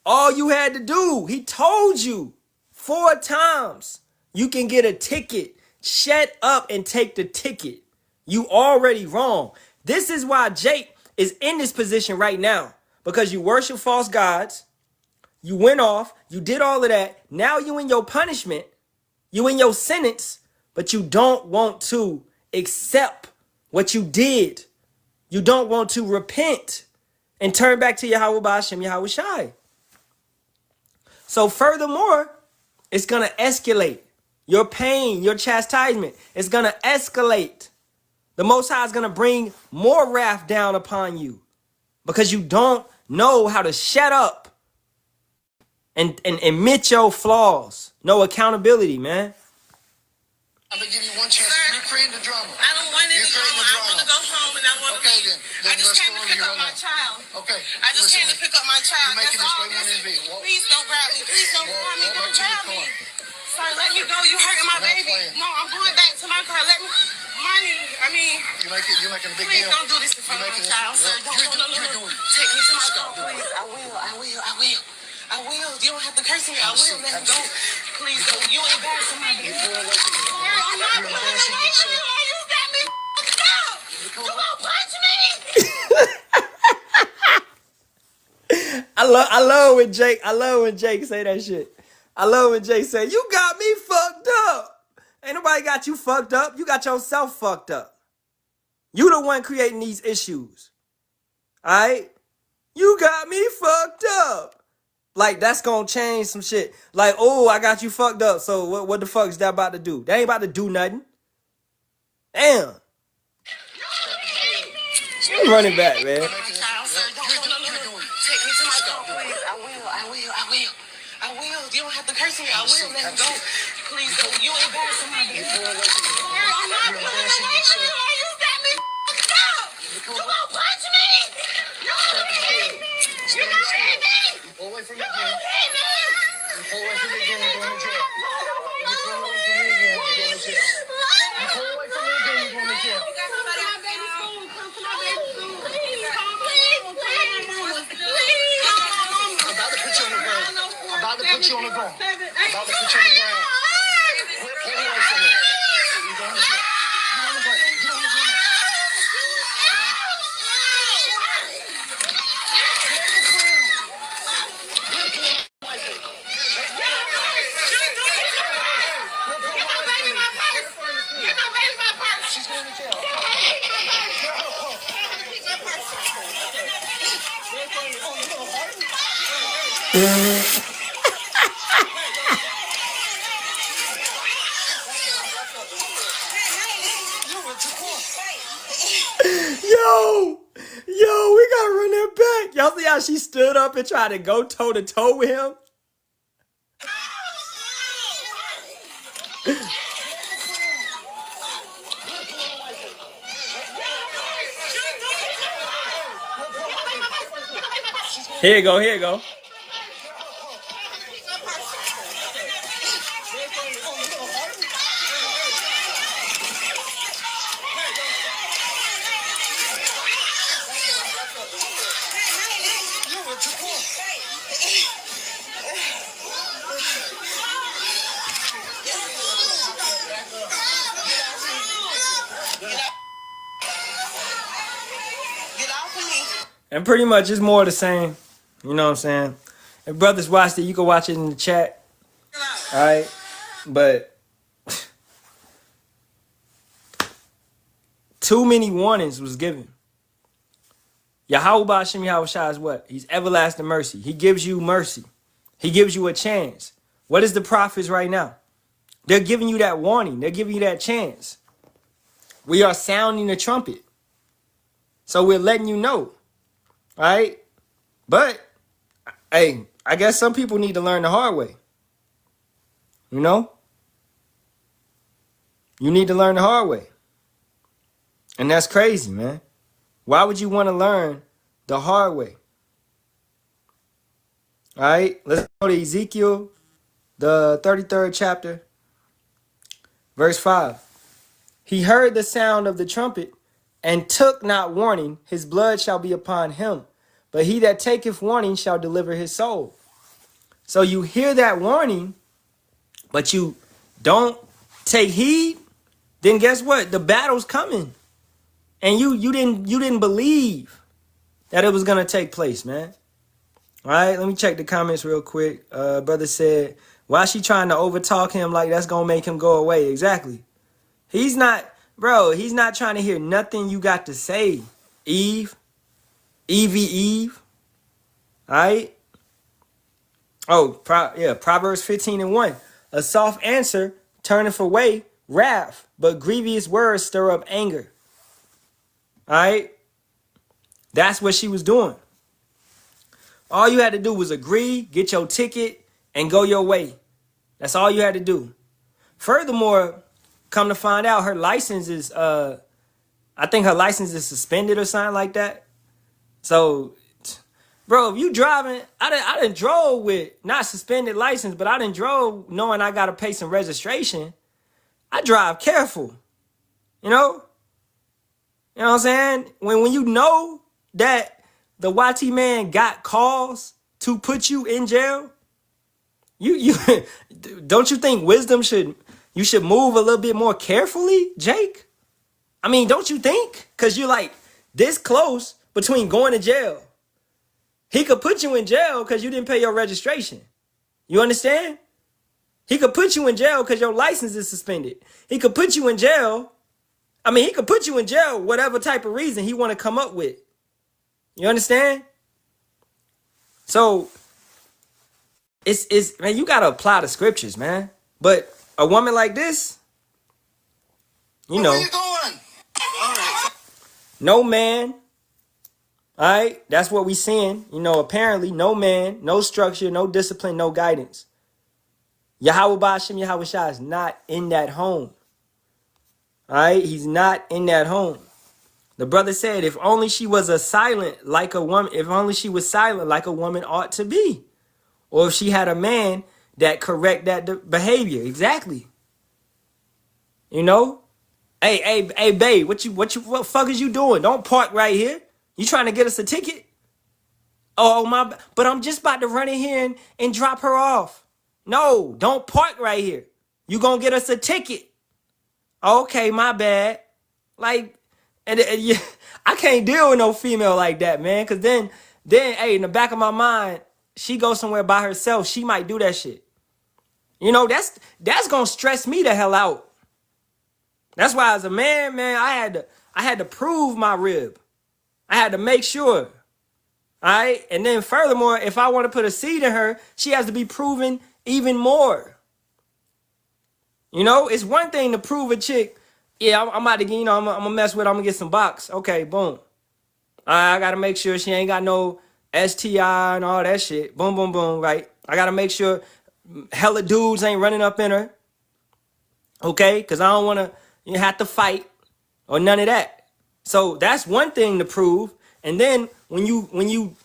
All you had to do, he told you 4 times, you can get a ticket. Shut up and take the ticket. You already wrong. This is why Jake is in this position right now. Because you worship false gods. You went off. You did all of that. Now you in your punishment. You in your sentence. But you don't want to accept what you did. You don't want to repent and turn back to Yahweh Ba'Shem Yahweh Shai. So furthermore, it's going to escalate. Your pain, your chastisement, is going to escalate. The Most High is going to bring more wrath down upon you because you don't know how to shut up and admit your flaws. No accountability, man. I'm going to give you one chance. Sir, you're creating the drama. I don't want any drama. I want to go home and I want to leave. I just came to pick up my child. Okay. I just came to pick up my child. You're making this way more than please don't grab me. Please don't grab me. Don't grab me. Sir, let me go. You hurting my baby. No, I'm going back to my car. Let me. Money. I mean. You're making a big deal. Please don't do this in front of my child, sir. Don't. Take me to my car, please. I will. You don't have to curse me. I will. Let me go. Please don't. You embarrassing my baby. I'm not putting it. You got me f***ed up. You won't punch me. I love when Jake say that shit. I love when Jake say, you got me fucked up. Ain't nobody got you fucked up. You got yourself fucked up. You the one creating these issues. All right? You got me fucked up. Like, that's gonna change some shit. Like, oh, I got you fucked up. So what the fuck is that about to do? That ain't about to do nothing. Damn. I'm running back, man. I will. You don't have to curse me. I will. Let me go. Please don't. You embarrassing my baby. I'm not putting it. You got me f***ed up. You won't punch me. You won't hit me. You won't hit me. Pull away from me again. Pull away from me again. You're going to jail. You pull away from me again. You're going to jail. You pull away from me again. You're going to jail. About to put you on the ground. About to put you on the ground. Pull away from me. You're going to jail. Get on the ground. Get on the ground. She's going to jail. Yo, we gotta run that back. Y'all see how she stood up and tried to go toe to toe with him? Here you go. And pretty much it's more of the same. You know what I'm saying? If brothers watched it, you can watch it in the chat. All right? But too many warnings was given. Yahweh Ba'Shem Yahweh Shai is what? He's everlasting mercy. He gives you mercy. He gives you a chance. What is the prophets right now? They're giving you that warning. They're giving you that chance. We are sounding the trumpet. So we're letting you know. All right? But, hey, I guess some people need to learn the hard way. You know? You need to learn the hard way. And that's crazy, man. Why would you want to learn the hard way? All right? Let's go to Ezekiel, the 33rd chapter, verse 5. He heard the sound of the trumpet and took not warning. His blood shall be upon him. But he that taketh warning shall deliver his soul. So you hear that warning, but you don't take heed, then guess what? The battle's coming. And you didn't believe that it was gonna take place, man. All right, let me check the comments real quick. Brother said, why is she trying to overtalk him like that's gonna make him go away? Exactly. He's not trying to hear nothing you got to say, Eve. Eve. All right. Oh, Proverbs 15:1. A soft answer turneth away wrath, but grievous words stir up anger. All right. That's what she was doing. All you had to do was agree, get your ticket, and go your way. That's all you had to do. Furthermore, come to find out, her license is, I think her license is suspended or something like that. So, bro, if you driving, I done drove with not suspended license, but I done drove knowing I got to pay some registration. I drive careful, you know? You know what I'm saying? When you know that the YT man got calls to put you in jail, you don't you think you should move a little bit more carefully, Jake? I mean, don't you think? Because you're like this close between going to jail. He could put you in jail because you didn't pay your registration. You understand? He could put you in jail because your license is suspended. He could put you in jail. I mean, he could put you in jail whatever type of reason he want to come up with. You understand? So it's man, you gotta apply the scriptures, man. But a woman like this, you know, where you going? All right. no man. All right, that's what we seeing. You know, apparently no man, no structure, no discipline, no guidance. Yahweh Ba'Shem Yahweh Shai is not in that home. All right, he's not in that home. The brother said, if only she was silent like a woman, if only she was silent like a woman ought to be. Or if she had a man that correct that behavior. Exactly. You know? Hey, babe, what fuck is you doing? Don't park right here. You trying to get us a ticket? Oh, but I'm just about to run in here and drop her off. No, don't park right here. You gonna get us a ticket. Okay, my bad. Like, and yeah, I can't deal with no female like that, man. Cause then, hey, in the back of my mind, she goes somewhere by herself. She might do that shit. You know, that's gonna stress me the hell out. That's why, as a man, I had to prove my rib. I had to make sure. All right, and then furthermore, if I want to put a seed in her, she has to be proven even more. You know, it's one thing to prove a chick. Yeah, I'm about to get, I'm gonna mess with her, I'm gonna get some box. Okay, boom. I gotta make sure she ain't got no STI and all that shit. Boom, boom, boom, right? I gotta make sure hella dudes ain't running up in her. Okay, because I don't want to have to fight or none of that. So that's one thing to prove. And then when you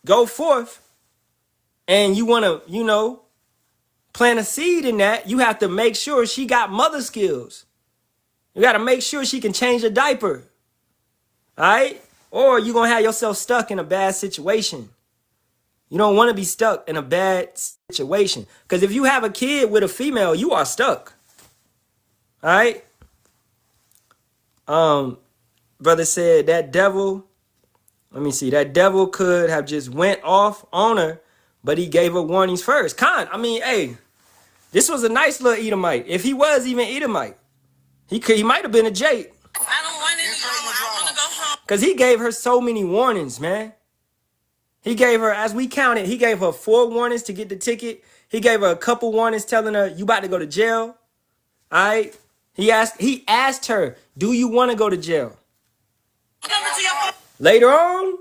go forth and you want to, plant a seed in that, you have to make sure she got mother skills. You got to make sure she can change a diaper. All right? Or you're going to have yourself stuck in a bad situation. You don't want to be stuck in a bad situation. Because if you have a kid with a female, you are stuck. All right? Brother said that devil Let me see. That devil could have just went off on her, but he gave her warnings first. I mean, hey, this was a nice little Edomite. If he was even Edomite, he might have been a Jake. I don't want any drama. I want to go home. Because he gave her so many warnings, man. He gave her, as we counted, he gave her 4 warnings to get the ticket. He gave her a couple warnings telling her, you about to go to jail. All right? He asked her, do you want to go to jail? Later on,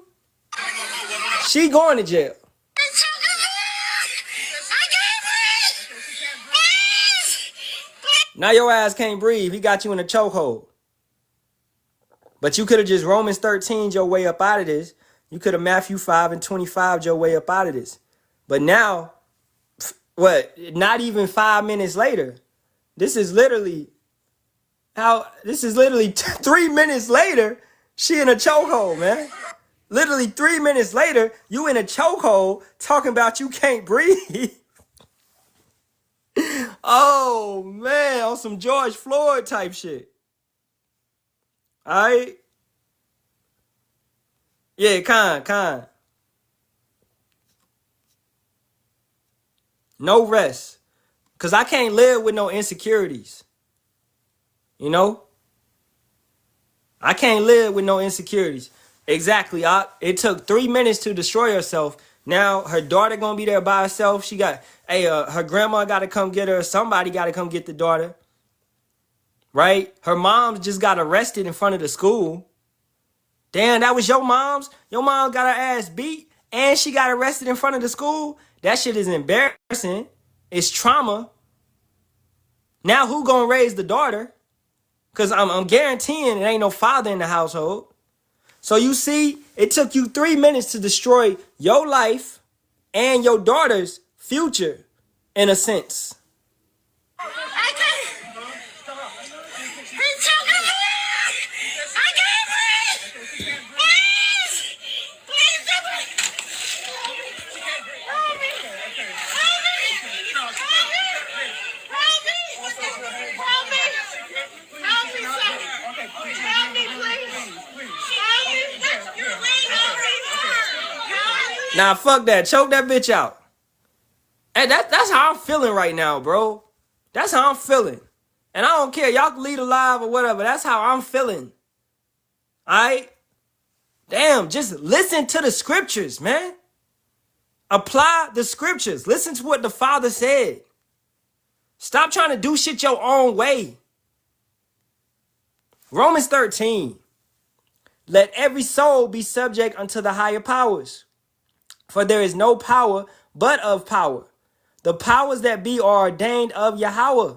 she going to jail. Now your ass can't breathe. He got you in a chokehold. But you could have just Romans 13 your way up out of this. You could have Matthew 5 and 25 your way up out of this. But now, what? Not even 5 minutes later. This is literally 3 minutes later. She in a chokehold, man. Literally 3 minutes later, you in a chokehold talking about you can't breathe. Oh, man, on some George Floyd type shit. All right? Yeah, kind. No rest. Because I can't live with no insecurities. You know? I can't live with no insecurities. Exactly. It took 3 minutes to destroy herself. Now her daughter gonna be there by herself. She got, her grandma got to come get her. Somebody got to come get the daughter. Right? Her mom just got arrested in front of the school. Damn, that was your mom's? Your mom got her ass beat and she got arrested in front of the school? That shit is embarrassing. It's trauma. Now who gonna raise the daughter? Because I'm guaranteeing it ain't no father in the household. So you see, it took you 3 minutes to destroy your life and your daughter's future, in a sense. I can't. He's choking me. I can't breathe. Please. Please help me. Help me. Help me. Help me. Help me. Help me. Help me, sir. Help me, please. Help me. Please help me. Help me. Nah, fuck that. Choke that bitch out. Hey, that's how I'm feeling right now, bro. That's how I'm feeling. And I don't care. Y'all can lead alive or whatever. That's how I'm feeling. All right? Damn, just listen to the scriptures, man. Apply the scriptures. Listen to what the Father said. Stop trying to do shit your own way. Romans 13. Let every soul be subject unto the higher powers. For there is no power but of power. The powers that be are ordained of Yahweh,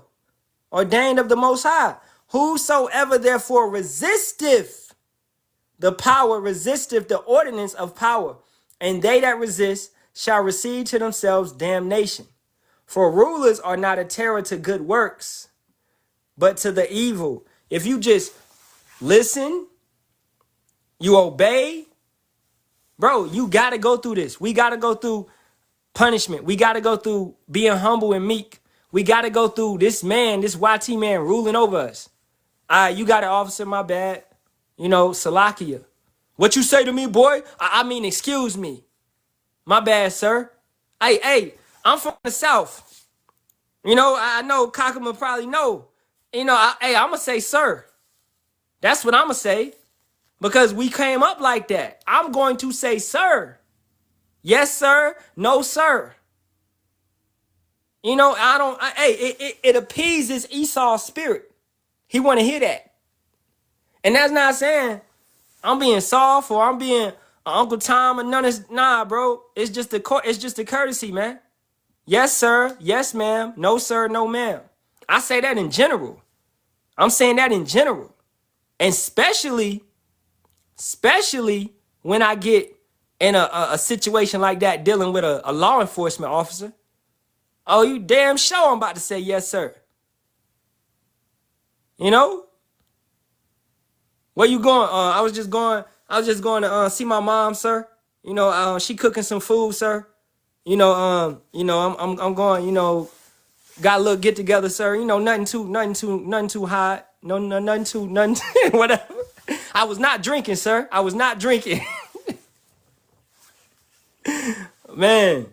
ordained of the Most High. Whosoever therefore resisteth the power, resisteth the ordinance of power. And they that resist shall receive to themselves damnation. For rulers are not a terror to good works, but to the evil. If you just listen, you obey, bro, you got to go through this. We got to go through punishment. We got to go through being humble and meek. We got to go through this man, this YT man ruling over us. All right, you got it, officer, my bad. You know, Salakia. What you say to me, boy? I mean, excuse me. My bad, sir. Hey, I'm from the South. You know, I know Kakama probably know. You know, I'm going to say sir. That's what I'm going to say. Because we came up like that. I'm going to say sir. Yes, sir. No, sir. You know, it appeases Esau's spirit. He want to hear that. And that's not saying I'm being soft or I'm being Uncle Tom or none of this. Nah, bro. It's just a courtesy, man. Yes, sir. Yes, ma'am. No, sir. No, ma'am. I say that in general. I'm saying that in general. And especially when I get in a situation like that dealing with a law enforcement officer. Oh, you damn sure I'm about to say yes, sir. You know? Where you going? I was just going to see my mom, sir. You know, she cooking some food, sir. I'm going, you know, got a little get together, sir. You know, nothing too hot. Nothing, whatever. I was not drinking, sir. I was not drinking. Man,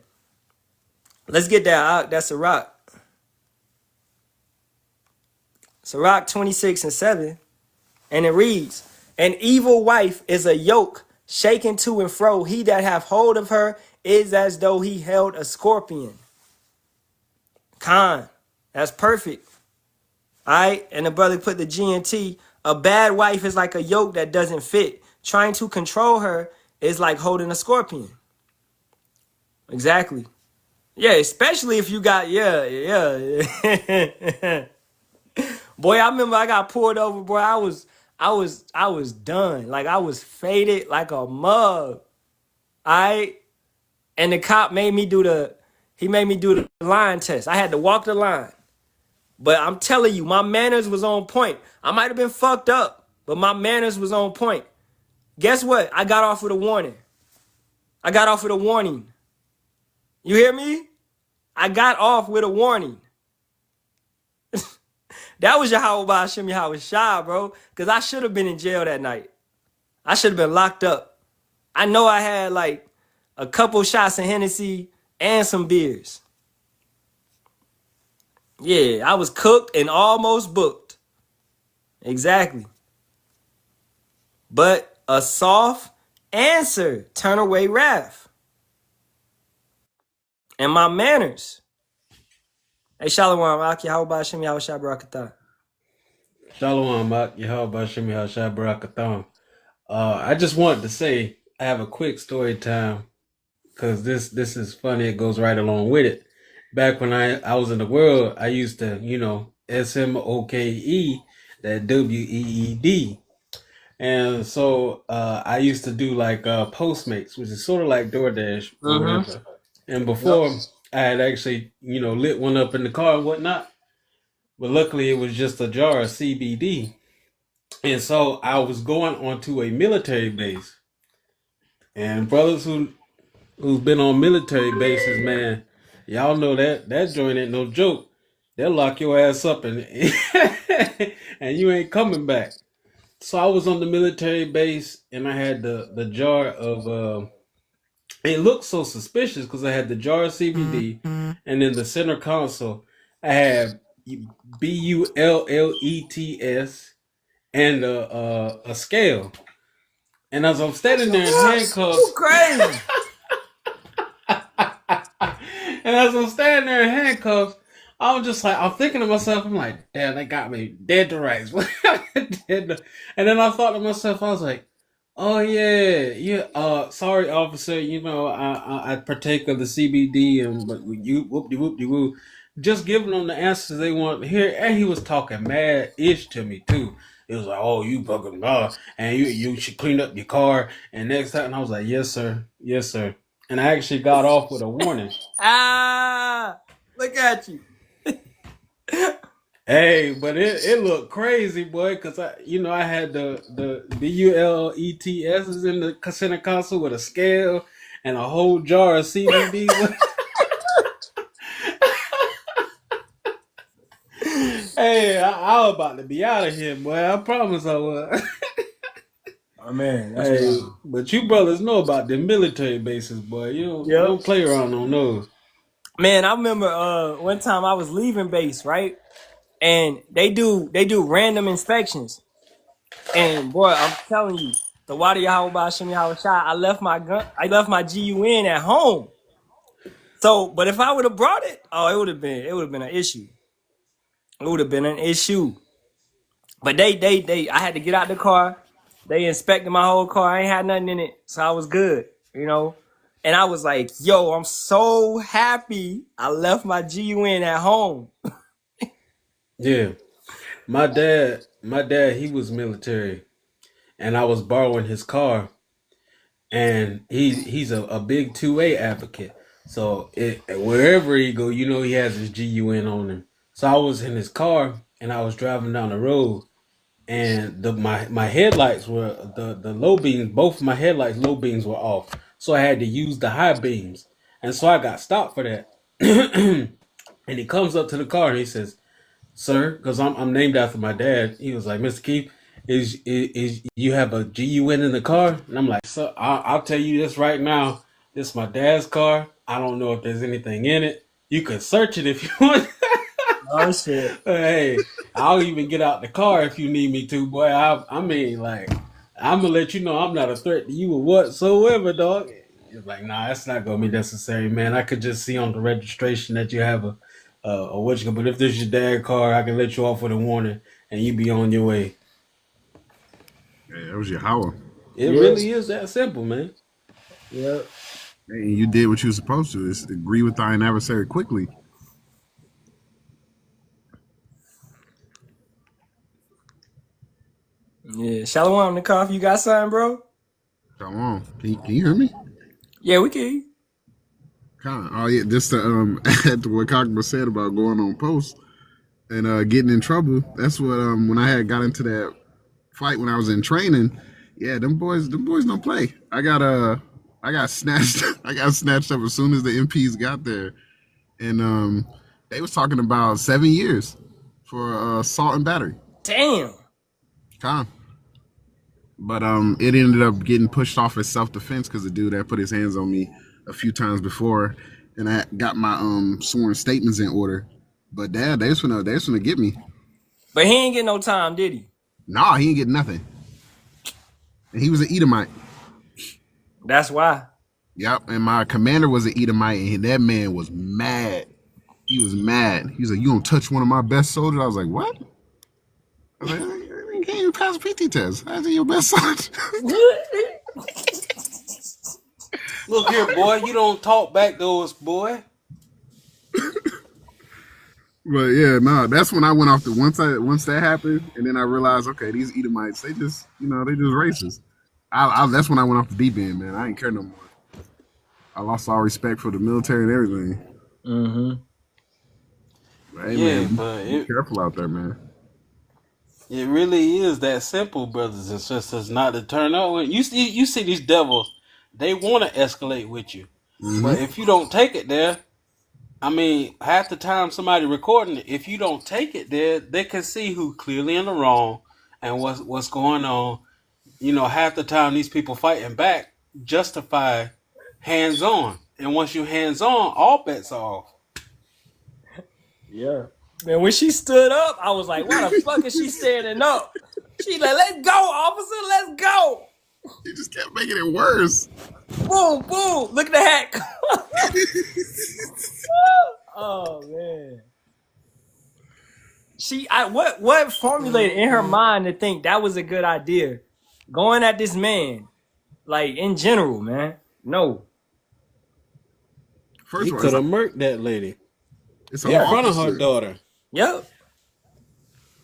let's get that. That's a rock. Sirach 26:7. And it reads, an evil wife is a yoke shaken to and fro. He that hath hold of her is as though he held a scorpion. Khan. That's perfect. All right. And the brother put the GNT. A bad wife is like a yoke that doesn't fit. Trying to control her is like holding a scorpion. Exactly. Yeah, especially if you got, yeah. Boy, I remember I got pulled over, boy. I was done. Like I was faded like a mug. Alright. And the cop made me do the line test. I had to walk the line. But I'm telling you, my manners was on point. I might have been fucked up, but my manners was on point. Guess what? I got off with a warning. You hear me? I got off with a warning. That was Yahweh Hashem Yahweh Shah, bro. Because I should have been in jail that night. I should have been locked up. I know I had like a couple shots of Hennessy and some beers. Yeah, I was cooked and almost booked. Exactly. But a soft answer turn away wrath. And my manners. Hey, Shalawam, Aki, how about Hashem Yahweh Shah Barakatah? Shalawam Yasharahla. I just wanted to say I have a quick story time because this is funny. It goes right along with it. Back when I was in the world, I used to, SMOKE, that WEED. And so I used to do like Postmates, which is sort of like DoorDash or whatever. And before I had actually, lit one up in the car and whatnot. But luckily it was just a jar of CBD. And so I was going onto a military base. And brothers who's been on military bases, man, y'all know that joint ain't no joke. They'll lock your ass up and and you ain't coming back. So I was on the military base and I had the jar of it looked so suspicious because I had the jar of CBD and in the center console I had BULLETS and a scale. And as I'm standing there in handcuffs, crazy. and as I'm standing there in handcuffs, I'm just like, I'm thinking to myself, I'm like, damn, they got me dead to rights. And then I thought to myself, I was like, oh yeah, sorry, officer, I partake of the CBD and but you whoop-de-woo, just giving them the answers they want to hear. And he was talking mad ish to me too. It was like, oh, you fucking and you should clean up your car. And next time, and I was like, yes sir. And I actually got off with a warning. Look at you. Hey, but it looked crazy, boy, because I had the BULETS in the center console with a scale and a whole jar of CBD. Hey, I was about to be out of here, boy. I promise I was. Oh man, hey, but you brothers know about the military bases, boy. You don't play around on those. Man, I remember one time I was leaving base, right? And they do random inspections. And boy, I'm telling you, the Wadi Yahweh Hashem Yahweh Shah, I left my GUN at home. So, but if I would have brought it, it would have been an issue. It would have been an issue. But they I had to get out the car. They inspected my whole car. I ain't had nothing in it. So I was good, And I was like, yo, I'm so happy I left my GUN at home. Yeah. My dad, he was military, and I was borrowing his car, and he's a big 2A advocate. So wherever he go, he has his GUN on him. So I was in his car, and I was driving down the road, and my headlights were the low beams. Both my headlights low beams were off, so I had to use the high beams, and so I got stopped for that. And he comes up to the car and he says, sir, because I'm named after my dad. He was like, Mr. Keith, is you have a GUN in the car? And I'm like, sir, I'll tell you this right now. It's my dad's car. I don't know if there's anything in it. You can search it if you want. Oh shit. Hey, I'll even get out the car if you need me to, boy. I mean, like, I'm gonna let you know I'm not a threat to you or whatsoever, dog. You're like, nah, that's not gonna be necessary, man. I could just see on the registration that you have a what you. But if this is your dad's car, I can let you off with a warning, and you be on your way. Hey, that was your hour. It Yeah. really is that simple, man. Yeah. Hey, you did what you were supposed to. It's agree with thine adversary quickly. Yeah. Shalawam the coffee. You got something, bro? Come on. Can you hear me? Yeah, we can. Kind of. Oh yeah, just to add to what Cockburn said about going on post and getting in trouble. That's what when I had got into that fight when I was in training. Yeah, them boys don't play. I got snatched. I got snatched up as soon as the MPs got there, and they was talking about 7 years for assault and battery. Damn. Kind of. But it ended up getting pushed off as self defense because the dude had put his hands on me a few times before, and I got my sworn statements in order. But dad, they was gonna get me. But he ain't get no time, did he? Nah, he ain't get nothing. And he was an Edomite. That's why. Yep. And my commander was an Edomite, and that man was mad. He was mad. He was like, "You don't touch one of my best soldiers." I was like, "What?" I was like, "You can't even pass a PT test. How's he your best soldier?" Look here, boy. You don't talk back to us, boy. But yeah, no, that's when I went off the once that happened, and then I realized, okay, these Edomites, they just racist. That's when I went off the deep end, man. I ain't care no more. I lost all respect for the military and everything. Mm-hmm. But, hey, Yeah, man, but be careful out there, man. it really is that simple, brothers and sisters. Not to turn up. You see these devils. They want to escalate with you, but if you don't take it there, I mean, half the time somebody recording it, if you don't take it there, they can see who clearly in the wrong and what's going on. You know, half the time these people fighting back justify hands on, and once you hands on, all bets are off. Yeah. Man, when she stood up, I was like, why the fuck is she standing up? She like, let's go, officer, let's go. You just kept making it worse. Boom, boom. Look at the hat. Oh man. What formulated in her mind to think that was a good idea? Going at this man. Like in general, man. No. First He of all, could have murked that lady it's in an front of officer. her daughter. Yep.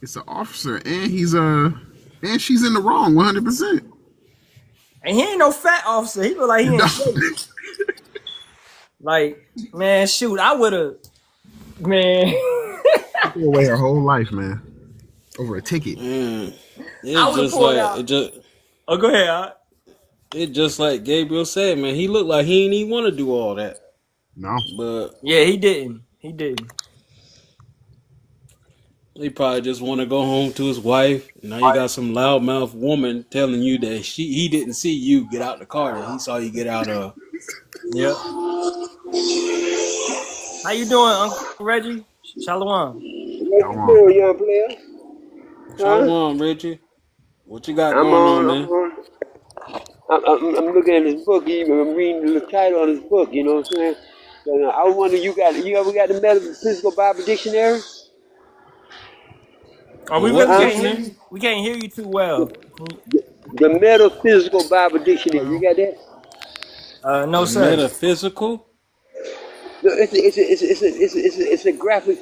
It's an officer, and and she's in the wrong 100%. And he ain't no fat officer. He look like he ain't shape. Like, man, shoot, I would have, man. Threw away her whole life, man, over a ticket. I would've pulled out. Oh, go ahead. It just like Gabriel said, man. He looked like he didn't even want to do all that. No, But Yeah, he didn't. He didn't. he probably just want to go home to his wife. Now you got some loudmouth woman telling you that he didn't see you get out the car. He saw you get out of. Yep. How you doing, Uncle Reggie? Shalawam. no. Young player. Shalom, Reggie. What you got I'm going on, on. man? I'm looking at this book. I'm reading the title of this book. You know what I'm saying? So, I wonder, you ever got the Metaphysical Bible Dictionary? Oh, we What really can't dictionary? hear you. We can't hear you too well. The Metaphysical Bible Dictionary. You got that? No, The sir. metaphysical? No, it's a graphic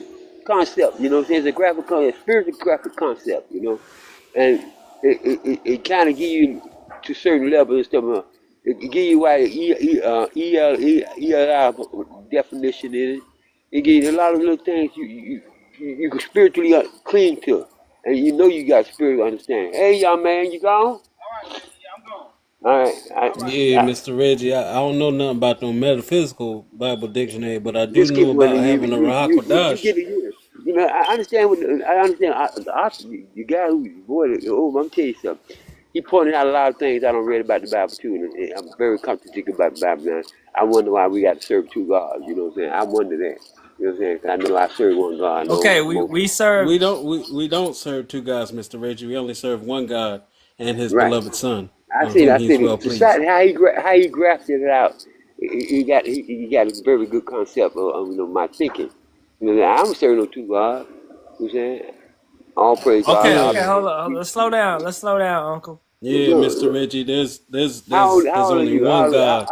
concept. You know what I'm saying? It's a graphic concept, spiritual graphic concept. You know, and it kind of give you to a certain level and stuff. It give you why ELI definition in it. It gives you a lot of little things you can spiritually cling to, and you know you got spiritual understanding. Hey, young man, you gone? All right. Yeah, Mr. Reggie. I don't know nothing about no metaphysical Bible dictionary, but I do Just get know one about and having a you Rahakodash. get it. You know, I understand the author, the guy who boy. Oh, I'm tell you something. he pointed out a lot of things I don't read about the Bible too, and I'm very contradicted about the Bible now. I wonder why we got to serve two gods. You know what I'm saying? I wonder that. You know what I'm saying? 'Cause I know I serve one God. Okay, No, we serve. We don't serve two gods, Mr. Reggie. We only serve one God and His right. beloved Son, I on see. whom I He's see. well The pleased. society how he grafted it out. He got a very good concept of my thinking. You know, I'm serving no two gods. You know what I'm saying? All praise God. Okay, Yeah, All, okay, hold on. Let's slow down. Let's slow down, Uncle. yeah, Mr. Reggie. how There's old are only you? one God.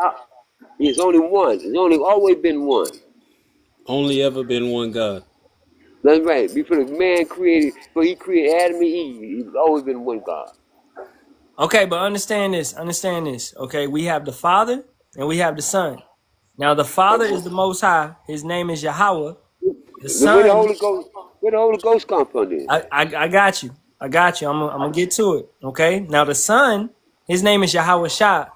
There's only one. There's only always been one. Only ever been one God. That's right. Before the man created, before he created Adam and Eve, he's always been one God. Okay, but understand this. Understand this. Okay, we have the Father and we have the Son. Now, the Father is the Most High. His name is Yahweh. The Where the Son, Holy Ghost, where the Holy Ghost come from then? I got you. I got you. I'm gonna get to it. Okay. Now, the Son, his name is Yahweh Shah,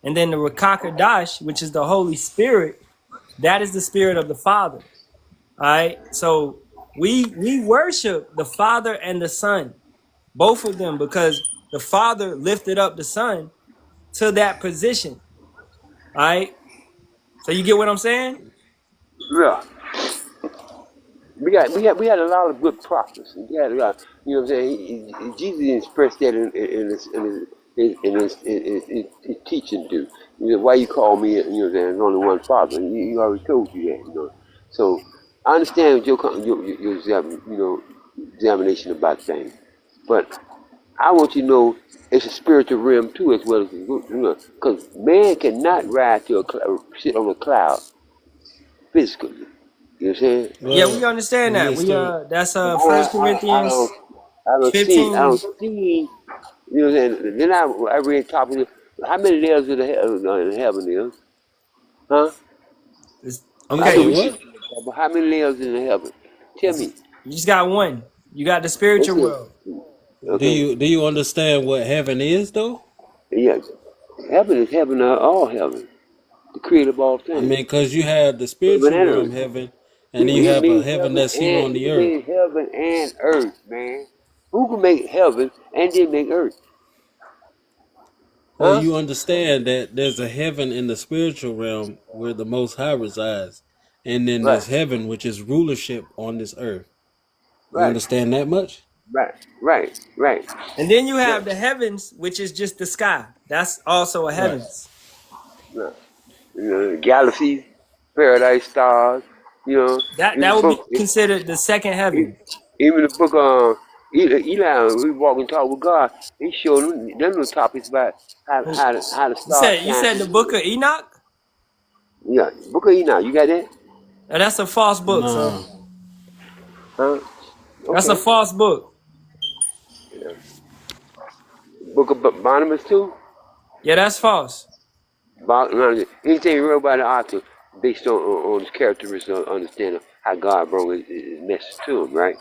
and then the Rakakadash, which is the Holy Spirit, that is the Spirit of the Father. All right. So we worship the Father and the Son, both of them, because the Father lifted up the Son to that position. All right. So you get what I'm saying? Yeah. We had a lot of good prophets. We had a lot, you know what I'm saying? Jesus expressed that in his teaching too. You know, why you call me, you know, there's only one Father. He already told you that, you know. So I understand your examination about things, but I want you to know it's a spiritual realm too, as well as because man cannot ride to sit on a cloud physically. You know what I'm saying? Yeah, we Well, understand that. We Mr. that's I, First I, I Corinthians don't, I don't see, 15. you know what I'm saying? Then I read top of it. How many layers in heaven is? Huh? You I know Okay, say we see, what? but how many layers in the heaven? Tell me. you just got one. You got the What's spiritual it? world. Okay. Do you understand what heaven is though? Yeah. Heaven is heaven, all heaven. The creator of all I things. mean, because you have the Heaven spiritual and realm, earth. heaven, and then you He have a made heaven that's here on the earth. heaven and earth, man. Who can make heaven and then make earth? Well, Huh? you understand that there's a heaven in the spiritual realm where the Most High resides, and then Right, there's heaven, which is rulership on this earth. You right, understand that much? right. And then you Right. have the heavens, which is just the sky. That's also a Right. heavens. Right. You know, galaxies, paradise stars, you know, That even the would be book, considered the second heaven. even the book, Eli, we walk and talk with God. He showed them little topics about how the stars You said the shine. book of Enoch? Yeah, book of Enoch, you got that? Now, that's a false book, sir. Nah. Huh? That's a Okay. false book. Yeah. Book of Barnabas too. Yeah, that's false. Anything you wrote about the author based on his characteristics, understanding how God brought his message to him, right?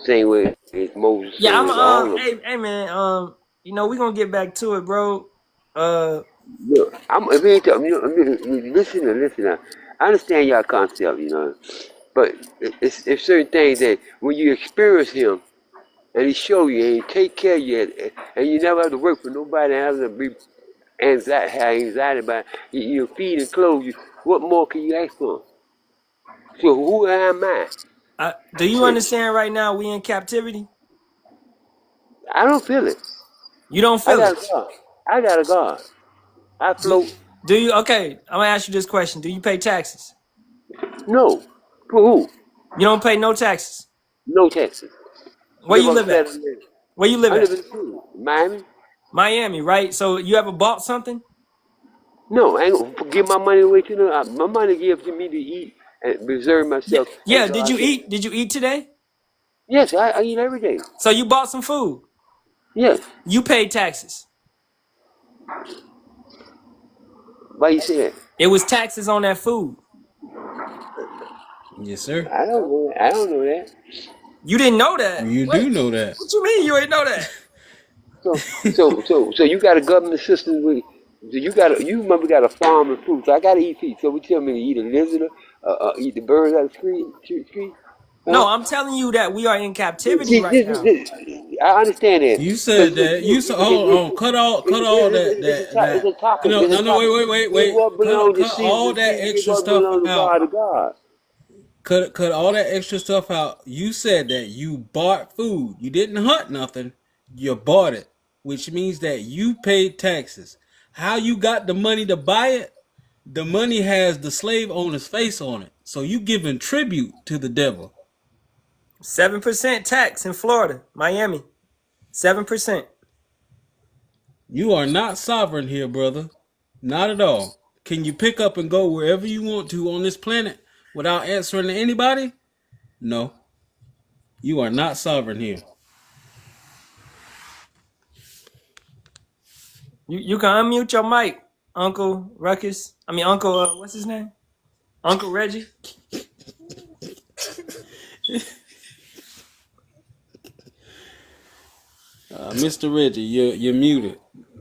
Same way as Moses, Yeah, same I'm way as all of them. hey man, we're gonna get back to it, bro. Look, if you ain't listen. I understand y'all concept, you know, but it's certain things that when you experience him and he show you and he take care of you and you never have to work for nobody and have to be anxiety about you feed and clothe you. What more can you ask for? So who am I? Do you understand right now we in captivity? I don't feel it. You don't I feel got it. a God. I got a God. I Do, float. do you okay, I'm gonna ask you this question. Do you pay taxes? No. For who? You don't pay no taxes. No Texas. Where Live you on live at? Saturday night. Where you live I live at? in the city. Miami. Miami, right? So you ever bought something? No, I ain't gonna give my money away to them. My money gives to me to eat and preserve Yeah. myself Yeah. until Did I you get. eat? Did you eat today? Yes, I eat every day. So you bought some food. Yes. You paid taxes. Why you say that? It was taxes on that food. Yes, sir. I don't know that. I don't know that. You didn't know that. You What? do know that. What you mean you ain't know that? So you got a government system with. So you remember got a farm and food. So I gotta eat feed. So we tell me to eat a lizard, eat the birds out of the tree. No, Huh? I'm telling you that we are in captivity See, right now. I understand that. You said that. You said, hold on, cut all It's a topic. No, It's a no, no, topic. wait. What belongs to Cut Caesar all to that Caesar, extra what stuff belongs to out. God to God. Cut all that extra stuff out. You said that you bought food. You didn't hunt nothing. You bought it, which means that you paid taxes. How you got the money to buy it? The money has the slave owner's face on it. So you giving tribute to the devil. 7% tax in Florida, Miami. 7%. You are not sovereign here, brother. Not at all. Can you pick up and go wherever you want to on this planet without answering to anybody? No. You are not sovereign here. You can unmute your mic, Uncle Ruckus. I mean, Uncle, what's his name? Uncle Reggie. Mr. Reggie, you're muted.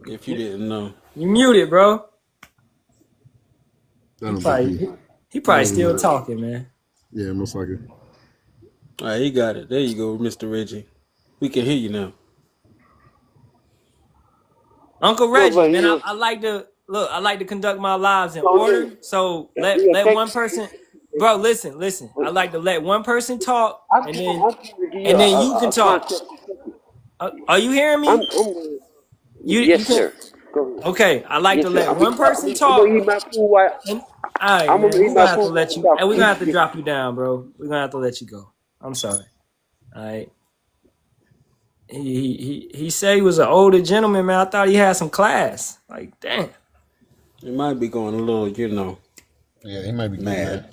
If you didn't know, You muted, bro. That He probably don't still matter. talking, man. Yeah, most likely. all right, he got it. There you go, Mr. Reggie. We can hear you now. Uncle No, Reggie, but man, you know, I like to look. I like to conduct my lives in no, order. So let one person, bro. Listen. I like to let one person talk, I'm and trying then to give you you can a talk. concept. Are you hearing me? You Yes, can. sir. Go ahead. Okay, I like Yes, to sir. let one person I'm talk. gonna eat my food while And all right, I'm man, gonna eat we're my gonna have to food let while you. I'm And we're gonna have to talking. drop you down, bro. We're gonna have to let you go. I'm sorry. All right. He said he was an older gentleman, man. I thought he had some class. Like, damn. It might be going a little, Yeah, he might be getting mad. mad.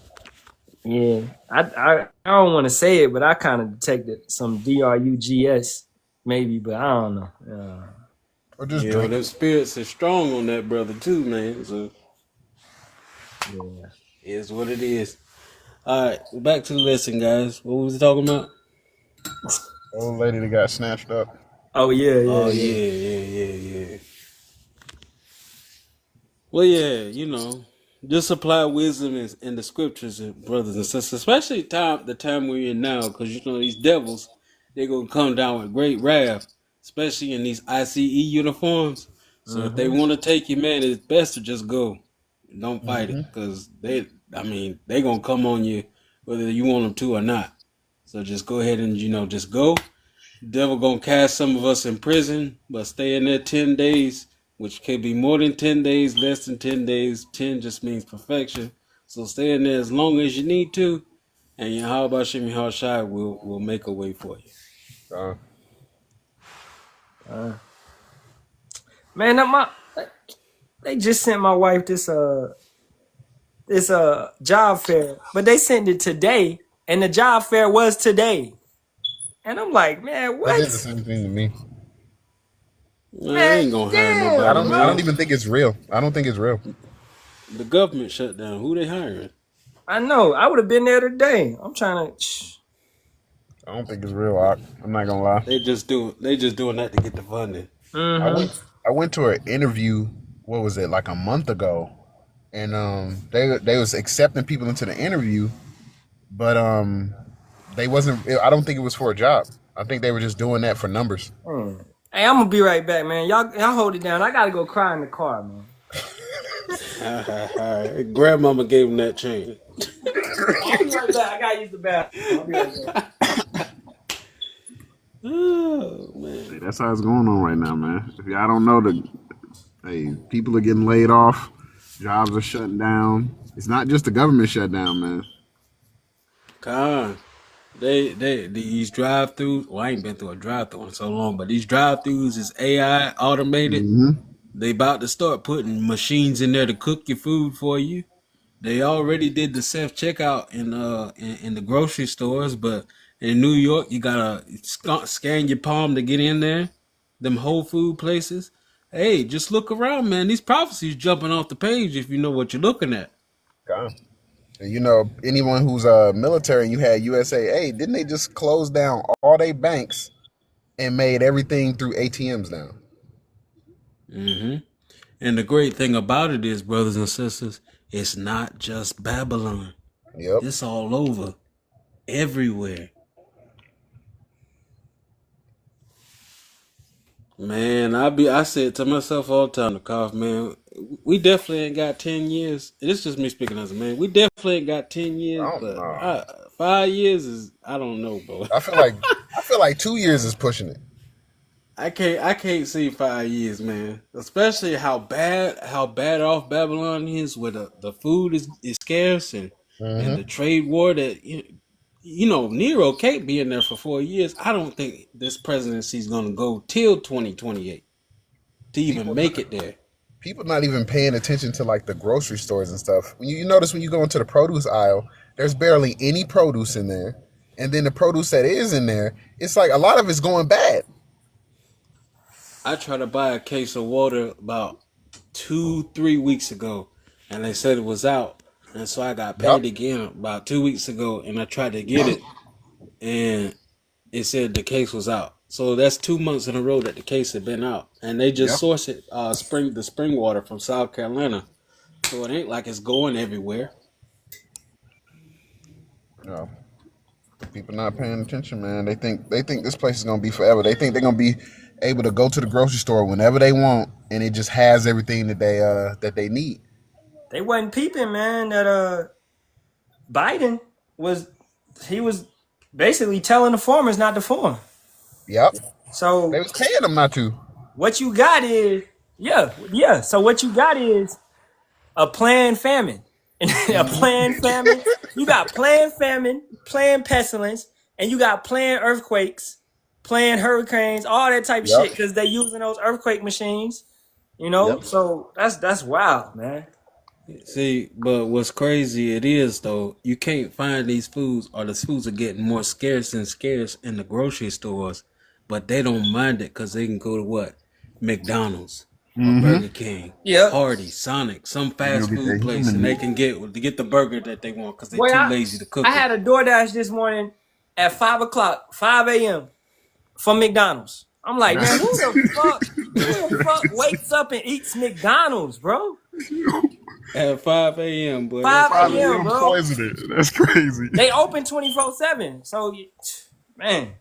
Yeah, I don't want to say it, but I kind of detected some drugs, maybe, but I don't know. Or just Yeah, drink. them spirits are strong on that brother too, man. So Yeah. it's what it is. All right, back to the lesson, guys. What was we talking about? Old lady that got snatched up. Oh yeah. Oh yeah. Well, yeah, just apply wisdom in the scriptures, brothers and sisters, especially the time we're in now, because these devils, they're gonna come down with great wrath, especially in these ICE uniforms. So if they Mm-hmm. want to take you, man, it's best to just go. Don't fight Mm-hmm. it, because they gonna come on you whether you want them to or not. So just go ahead and just go. Devil gonna cast some of us in prison, but stay in there 10 days, which could be more than 10 days, less than 10 days. 10 just means perfection. So stay in there as long as you need to, and Yahweh Shem Shai will make a way for you. Man, they just sent my wife this job fair, but they sent it today, and the job fair was today, and I'm like, man, They did the what? same thing to me. I ain't gonna hire Damn, I nobody, don't. bro. I don't man. even think it's real. I don't think it's real. The government shut down. Who they hiring? I know. I would have been there today. I'm trying to. I don't think it's real. I'm not gonna lie. They just doing that to get the funding. Mm-hmm. I went to an interview. What was it, like a month ago? And they was accepting people into the interview, but they wasn't. I don't think it was for a job. I think they were just doing that for numbers. Hey, I'm gonna be right back, man. Y'all hold it down. I gotta go cry in the car, man. Grandmama gave him that chain. I'll be right back. I gotta use the bathroom. I'll be right back. Oh man. That's how it's going on right now, man. If y'all don't know, people are getting laid off, jobs are shutting down. It's not just the government shutdown, man. Con. These drive-throughs. Well, I ain't been through a drive-through in so long, but these drive-throughs is AI automated. Mm-hmm. They about to start putting machines in there to cook your food for you. They already did the self-checkout in the grocery stores, but in New York, you gotta scan your palm to get in there. Them Whole Food places. Hey, just look around, man. These prophecies jumping off the page if you know what you're looking at. God. And anyone who's military, you had USAA, didn't they just close down all their banks and made everything through ATMs now? Mm-hmm. And the great thing about it is, brothers and sisters, it's not just Babylon. Yep. It's all over, everywhere. Man, I said to myself all the time, the cough, man, we definitely ain't got 10 years. This is just me speaking as a man. We definitely ain't got 10 years, I don't but know. 5 years is, I don't know, bro. I feel like 2 years is pushing it. I can't see 5 years, man. Especially how bad off Babylon is, where the food is scarce and the trade war that Nero can't be in there for 4 years. I don't think this presidency is gonna go till 2028 to even People make it there. people not even paying attention to like the grocery stores and stuff. When you notice when you go into the produce aisle, there's barely any produce in there, and then the produce that is in there, it's like a lot of it's going bad. I tried to buy a case of water about 2-3 weeks ago, and they said it was out, and so I got Yep. paid again about 2 weeks ago, and I tried to get it, and it said the case was out. So that's 2 months in a row that the case had been out, and they just Yep. source it the spring water from South Carolina, so it ain't like it's going everywhere. No. People not paying attention, man. They think this place is gonna be forever. They think they're gonna be able to go to the grocery store whenever they want, and it just has everything that they need. They wasn't peeping, man, that Biden was basically telling the farmers not to farm. Yep. So They was paying them not to. what you got is yeah. So what you got is a planned famine. A planned famine. You got planned famine, planned pestilence, and you got planned earthquakes, planned hurricanes, all that type of Yep. shit, because they using those earthquake machines. You know, Yep. so that's wild, man. See, but what's crazy it is though, you can't find these foods, or the foods are getting more scarce and scarce in the grocery stores, but they don't mind it because they can go to what? McDonald's or Burger King, Yep. Hardee's, Sonic, some They'll fast get food their place, human and they meat. can get the burger that they want because they're Boy, too lazy to cook I it. had a DoorDash this morning at 5 o'clock, 5 a.m. from McDonald's. I'm like, man, who the fuck wakes up and eats McDonald's, bro? At 5 a.m., boy. 5 That's a.m., bro. Poisoning. That's crazy. They open 24/7. So, man.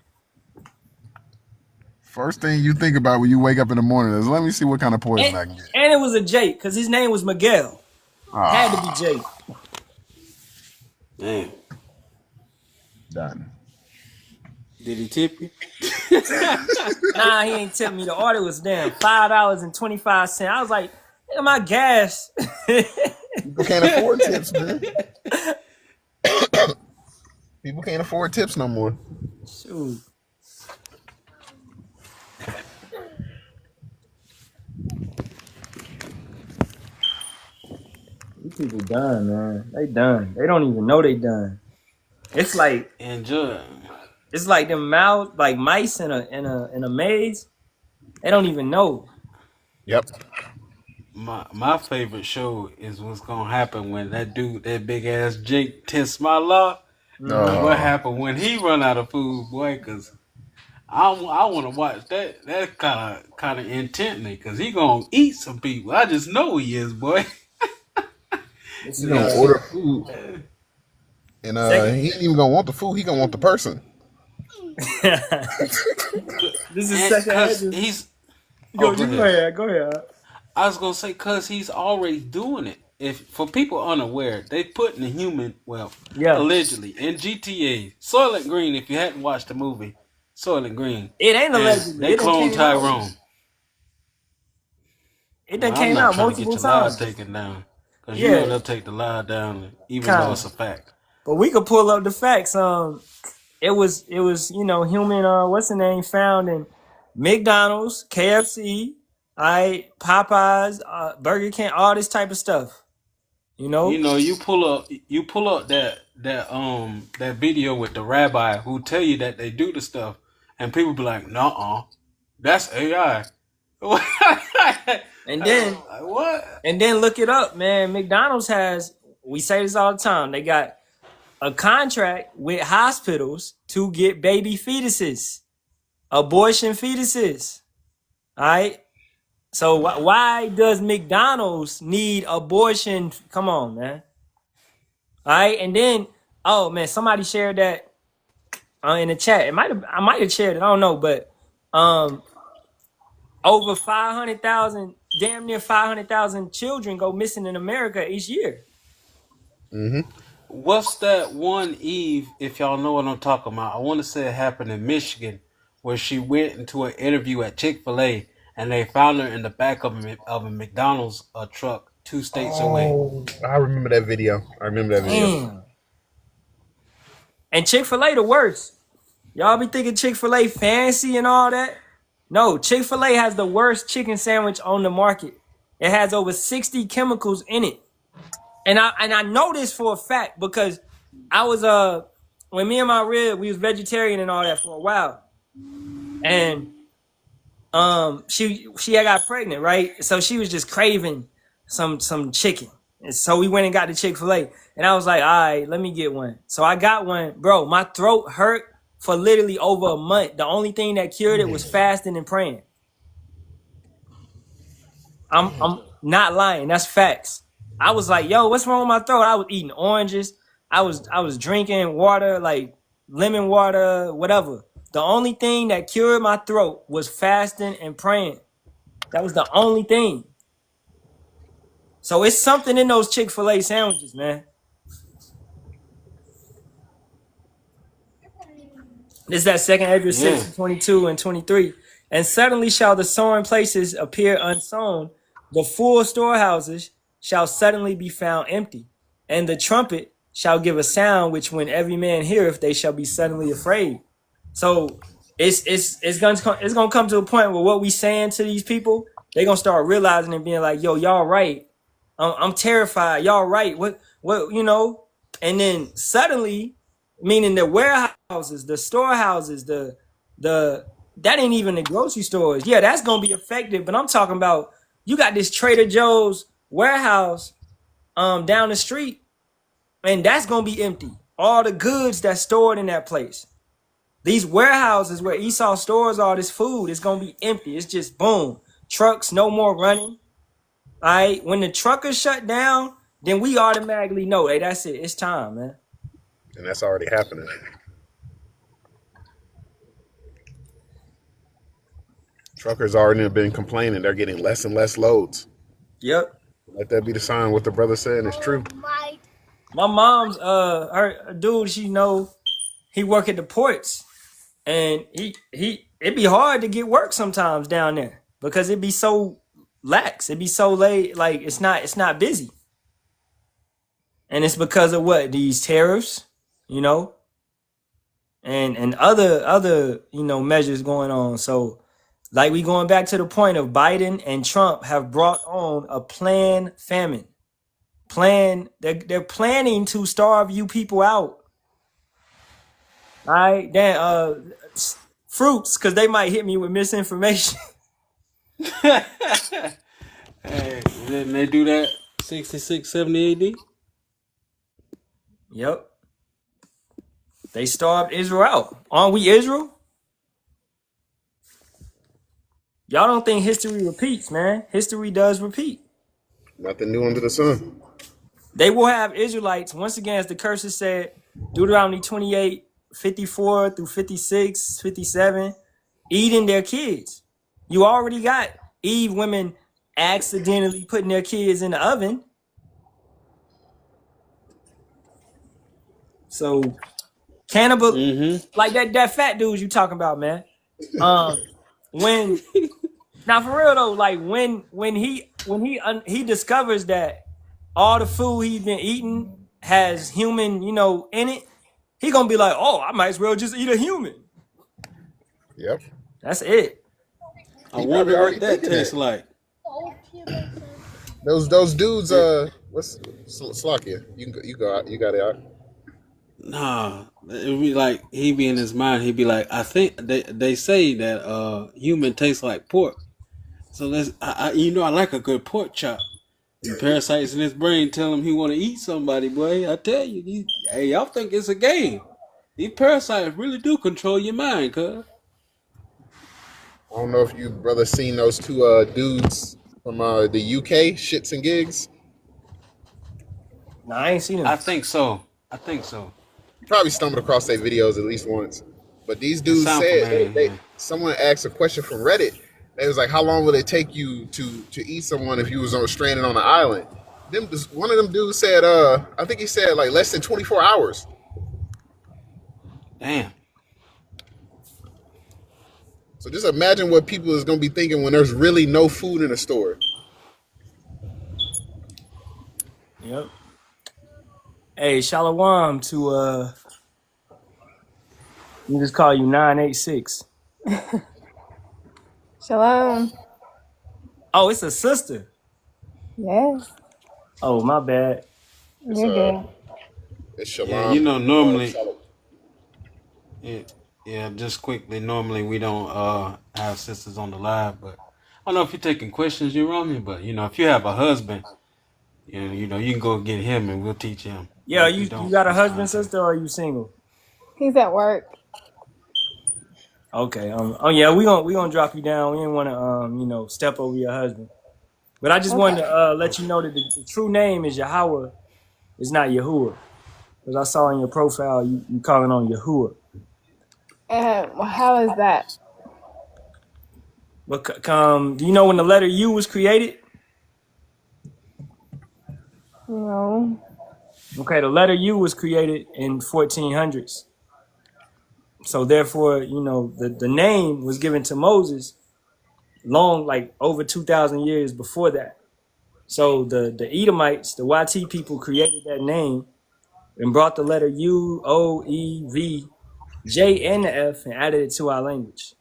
First thing you think about when you wake up in the morning is, let me see what kind of poison I can get. And it was a Jake, because his name was Miguel. Had to be Jake. Man, Done. did he tip you? Nah, he ain't tell me. The order was damn $5.25. I was like, nigga, my gas. People can't afford tips, man. People can't afford tips no more. Shoot. These people done, man. They done. They don't even know they done. It's like Enjoy. it's like them mouse, like mice in a maze. They don't even know. Yep. My favorite show is what's gonna happen when that big ass Jake tests my law. What happened when he run out of food, boy? Cause I want to watch that kind of intently, cause he gonna eat some people. I just know he is, boy. This He's is gonna order food, and he ain't even gonna want the food. He gonna want the person. this is such Cause a he's. go Go ahead. Go ahead. I was gonna say, cause he's already doing it. If for people unaware, they put in the human, allegedly in GTA, Soylent Green. If you hadn't watched the movie Soylent Green, It ain't allegedly. they It done cloned came out. Tyrone. It done I'm came not out trying to get multiple your lie times. taken down, cause Yeah. they'll take the lie down, even though Kinda. it's a fact. But we could pull up the facts. It was human. What's the name found in McDonald's, KFC, Popeyes, Burger King, all this type of stuff. You pull up that video with the rabbi who tell you that they do the stuff, and people be like, "Nuh-uh, that's AI." And then what? And then look it up, man. McDonald's has, we say this all the time, they got a contract with hospitals to get baby fetuses, abortion fetuses. All right. So why does McDonald's need abortion? Come on, man. All right. And then, oh man, somebody shared that in the chat. I might have shared it. I don't know, but over 500,000, damn near 500,000 children go missing in America each year. What's that one Eve, if y'all know what I'm talking about? I want to say it happened in Michigan, where she went into an interview at Chick-fil-A, and they found her in the back of a McDonald's truck 2 states away. I remember that video. Damn. And Chick-fil-A the worst. Y'all be thinking Chick-fil-A fancy and all that? No, Chick-fil-A has the worst chicken sandwich on the market. It has over 60 chemicals in it. And I know this for a fact because I was when me and my rib, we was vegetarian and all that for a while. And she had got pregnant, right? So she was just craving some chicken. And so we went and got the Chick-fil-A. And I was like, all right, let me get one. So I got one. Bro, my throat hurt for literally over a month. The only thing that cured it was fasting and praying. I'm not lying. That's facts. I was like, yo, what's wrong with my throat? I was eating oranges. I was drinking water, like lemon water, whatever. The only thing that cured my throat was fasting and praying. That was the only thing. So it's something in those Chick-fil-A sandwiches, man. This is that 2 Ezra 6, 22 and 23. And suddenly shall the sown places appear unsown. The full storehouses shall suddenly be found empty. And the trumpet shall give a sound, which when every man heareth, they shall be suddenly afraid. So it's gonna come to a point where what we saying to these people, they're gonna start realizing and being like, yo, y'all right. I'm terrified. Y'all right. What, you know? And then suddenly, meaning the warehouses, the storehouses, the that ain't even the grocery stores. Yeah, that's gonna be affected. But I'm talking about you got this Trader Joe's warehouse down the street, and that's gonna be empty. All the goods that's stored in that place. These warehouses where Esau stores all this food is gonna be empty. It's just boom. Trucks, no more running. All right. When the truckers shut down, then we automatically know, hey, that's it. It's time, man. And that's already happening. Truckers already have been complaining. They're getting less and less loads. Yep. Let that be the sign. What the brother saying is true. My mom's her dude, she know he work at the ports, and it'd be hard to get work sometimes down there because it'd be so lax. It'd be so late, like it's not busy. And it's because of what? These tariffs, you know, and other measures going on. So like we going back to the point of Biden and Trump have brought on a planned famine. They're planning to starve you people out. All right, then fruits, because they might hit me with misinformation. Hey, didn't they do that 66, 70 AD? Yep. They starved Israel out. Aren't we Israel? Y'all don't think history repeats, man. History does repeat. Nothing new under the sun. They will have Israelites, once again, as the curses said, Deuteronomy 28, 54 through 56, 57, eating their kids. You already got Eve women accidentally putting their kids in the oven. So cannibal, like that fat dude you talking about, man. When now for real though, like when he discovers that all the food he's been eating has human, in it, he gonna be like, oh, I might as well just eat a human. Yep. That's it. I wonder what that tastes like. Those dudes. What's Slakia? You go out. You got it out. Nah, it'd be like he be in his mind. He'd be like, I think they say that human tastes like pork. So I like a good pork chop. The parasites in his brain tell him he want to eat somebody, boy. I tell you, y'all think it's a game. These parasites really do control your mind, cuz. I don't know if you brothers seen those two dudes from the UK, Shits and Gigs. No, I ain't seen them. I think so. You probably stumbled across their videos at least once. But these dudes said someone asked a question from Reddit. They was like, how long would it take you to eat someone if you was stranded on an island? One of them dudes said, I think he said like less than 24 hours. Damn. So just imagine what people is gonna be thinking when there's really no food in the store. Yep. Hey, Shalawam to we just call you 986. Shalom. Oh, it's a sister. Yes, Oh, my bad. It's you're good. it's Yeah, Shalom. normally, Shalom. yeah, just quickly, normally we don't have sisters on the live, but I don't know if you're taking questions, you know me, but if you have a husband, you can go get him and we'll teach him. Yeah, But if you you don't, got a it's fine husband, too. sister, or are you single? He's at work. Okay. Oh yeah, we gonna drop you down. We didn't want to step over your husband. But I just wanted Okay. to let you know that the true name is Yahweh. It's not Yahuwah. Because I saw in your profile you calling on Yahuwah. And how is that? But do you know when the letter U was created? No. Okay, the letter U was created in 1400s. So therefore, the name was given to Moses long, like over 2,000 years before that. So the Edomites, the YT people created that name and brought the letter U, O, E, V, J, and the F and added it to our language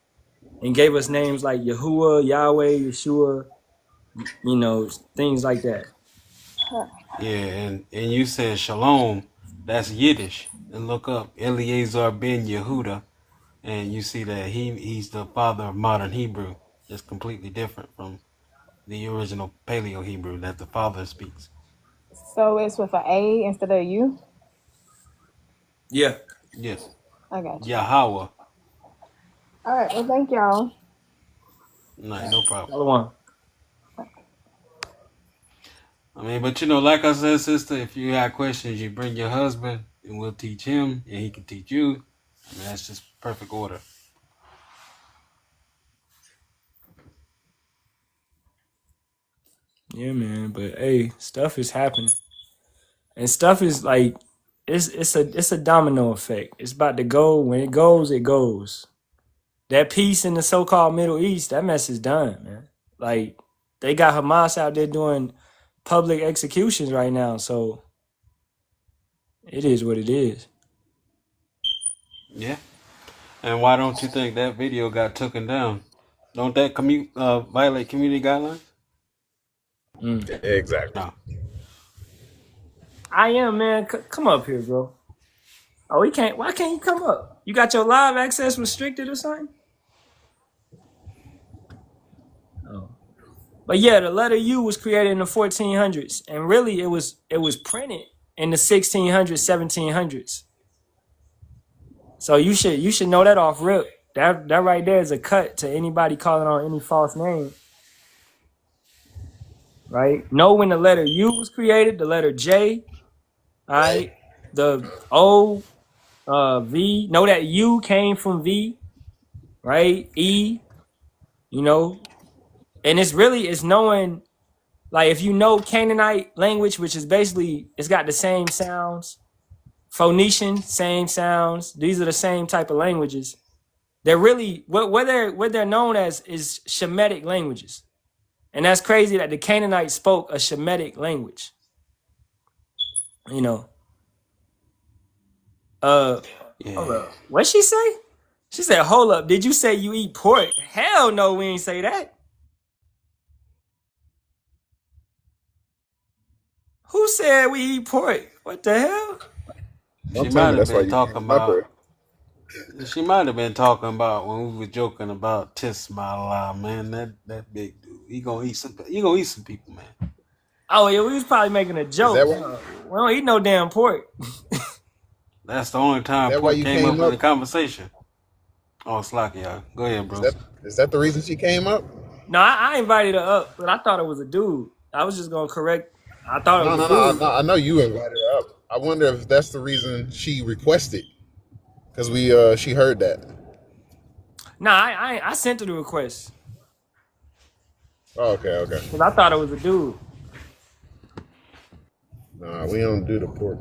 and gave us names like Yahuwah, Yahweh, Yeshua, things like that. Yeah, and you said Shalom, that's Yiddish. And look up Eleazar ben Yehuda, and you see that he's the father of modern Hebrew. It's completely different from the original Paleo Hebrew that the father speaks. So it's with an A instead of U? Yeah. Yes. I got you. Yahweh. All right. Well, thank y'all. No problem. Shalom. I mean, but like I said, sister, if you have questions, you bring your husband and we'll teach him and he can teach you. I mean, that's just perfect order. Yeah, man. But hey, stuff is happening. And stuff is like it's a domino effect. It's about to go. When it goes, it goes. That peace in the so-called Middle East, that mess is done, man. Like they got Hamas out there doing public executions right now, so it is what it is. Yeah. And why don't you think that video got taken down? Don't that violate community guidelines? Exactly. No. I am, man. Come up here, bro. Oh, he can't. Why can't you come up? You got your live access restricted or something? Oh. But yeah, the letter U was created in the 1400s, and really it was printed in the 1600s, 1700s. So you should know that off rip. That right there is a cut to anybody calling on any false name. Right? Know when the letter U was created, the letter J, all right, the O, V. Know that U came from V, right? E, and it's knowing, like if you know Canaanite language, which is basically it's got the same sounds. Phoenician, same sounds. These are the same type of languages. They're really what they're known as is Shemitic languages, and that's crazy that the Canaanites spoke a Shemitic language. Hold up. What'd she say? She said, "Hold up, did you say you eat pork?" Hell no, we ain't say that. Who said we eat pork? What the hell? She might have been talking about. She might have been talking about when we were joking about Tismala, man. That big dude. He gonna eat some people, man. Oh yeah, we was probably making a joke. We don't eat no damn pork. That's the only time pork came up in the conversation. Oh, Slocky, y'all. Go ahead, bro. Is that the reason she came up? No, I invited her up, but I thought it was a dude. I was just gonna correct. I thought it was a dude. No. I know you invited her up. I wonder if that's the reason she requested, because she heard that. Nah, I sent her the request. Oh, okay. Because I thought it was a dude. Nah, we don't do the pork.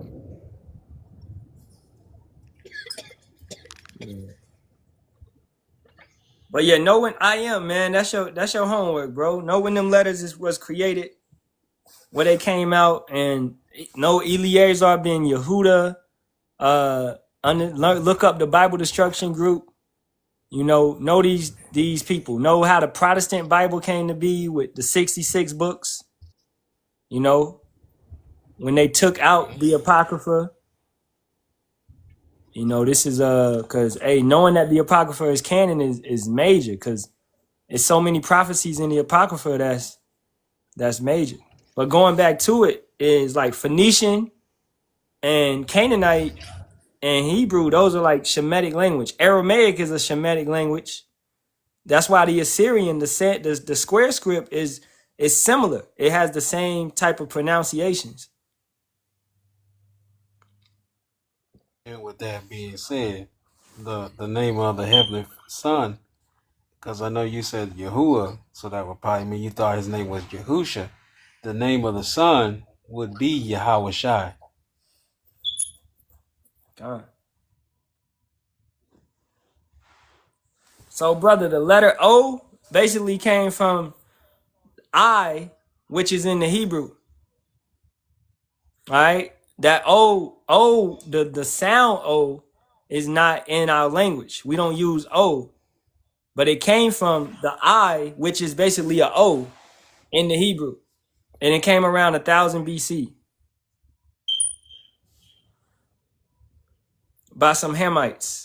But yeah, know when I am, man. That's your homework, bro. Know when them letters was created, where they came out, and know Eleazar ben Yehuda. Look up the Bible Destruction Group. You know these people. Know how the Protestant Bible came to be with the 66 books. You know, when they took out the Apocrypha. You know, this is because knowing that the Apocrypha is canon is major, because it's so many prophecies in the Apocrypha that's major. But going back to it is like Phoenician and Canaanite and Hebrew, those are like Shemitic language. Aramaic is a Shemitic language. That's why the Assyrian, the square script is similar. It has the same type of pronunciations. And with that being said, the name of the heavenly son, because I know you said Yahuwah, so that would probably mean you thought his name was Yahusha. The name of the son would be Yahweh Shai. So, brother, the letter O basically came from I, which is in the Hebrew. All right? That the sound O is not in our language. We don't use O. But it came from the I, which is basically a O in the Hebrew. And it came around 1000 BC by some Hamites.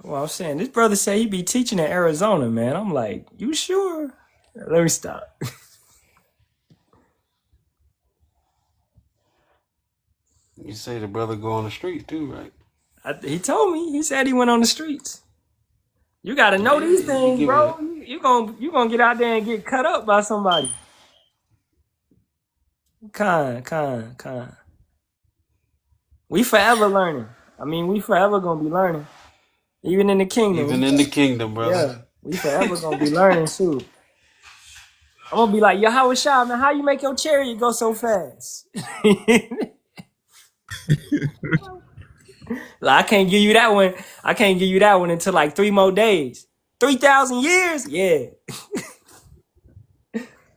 Well, I'm saying, this brother said he be teaching in Arizona, man. I'm like, you sure? Let me stop. You say the brother go on the street too, right? He told me. He said he went on the streets. You got to know these things, bro. You gonna get out there and get cut up by somebody. Con. We forever learning. I mean, we forever gonna be learning. Even in the kingdom. Even in the kingdom, brother. Yeah, we forever gonna be learning too. I'm gonna be like, Yahweh Shah, man, how you make your chariot go so fast? Like, I can't give you that one. I can't give you that one until like 3 more days. 3,000 years? Yeah.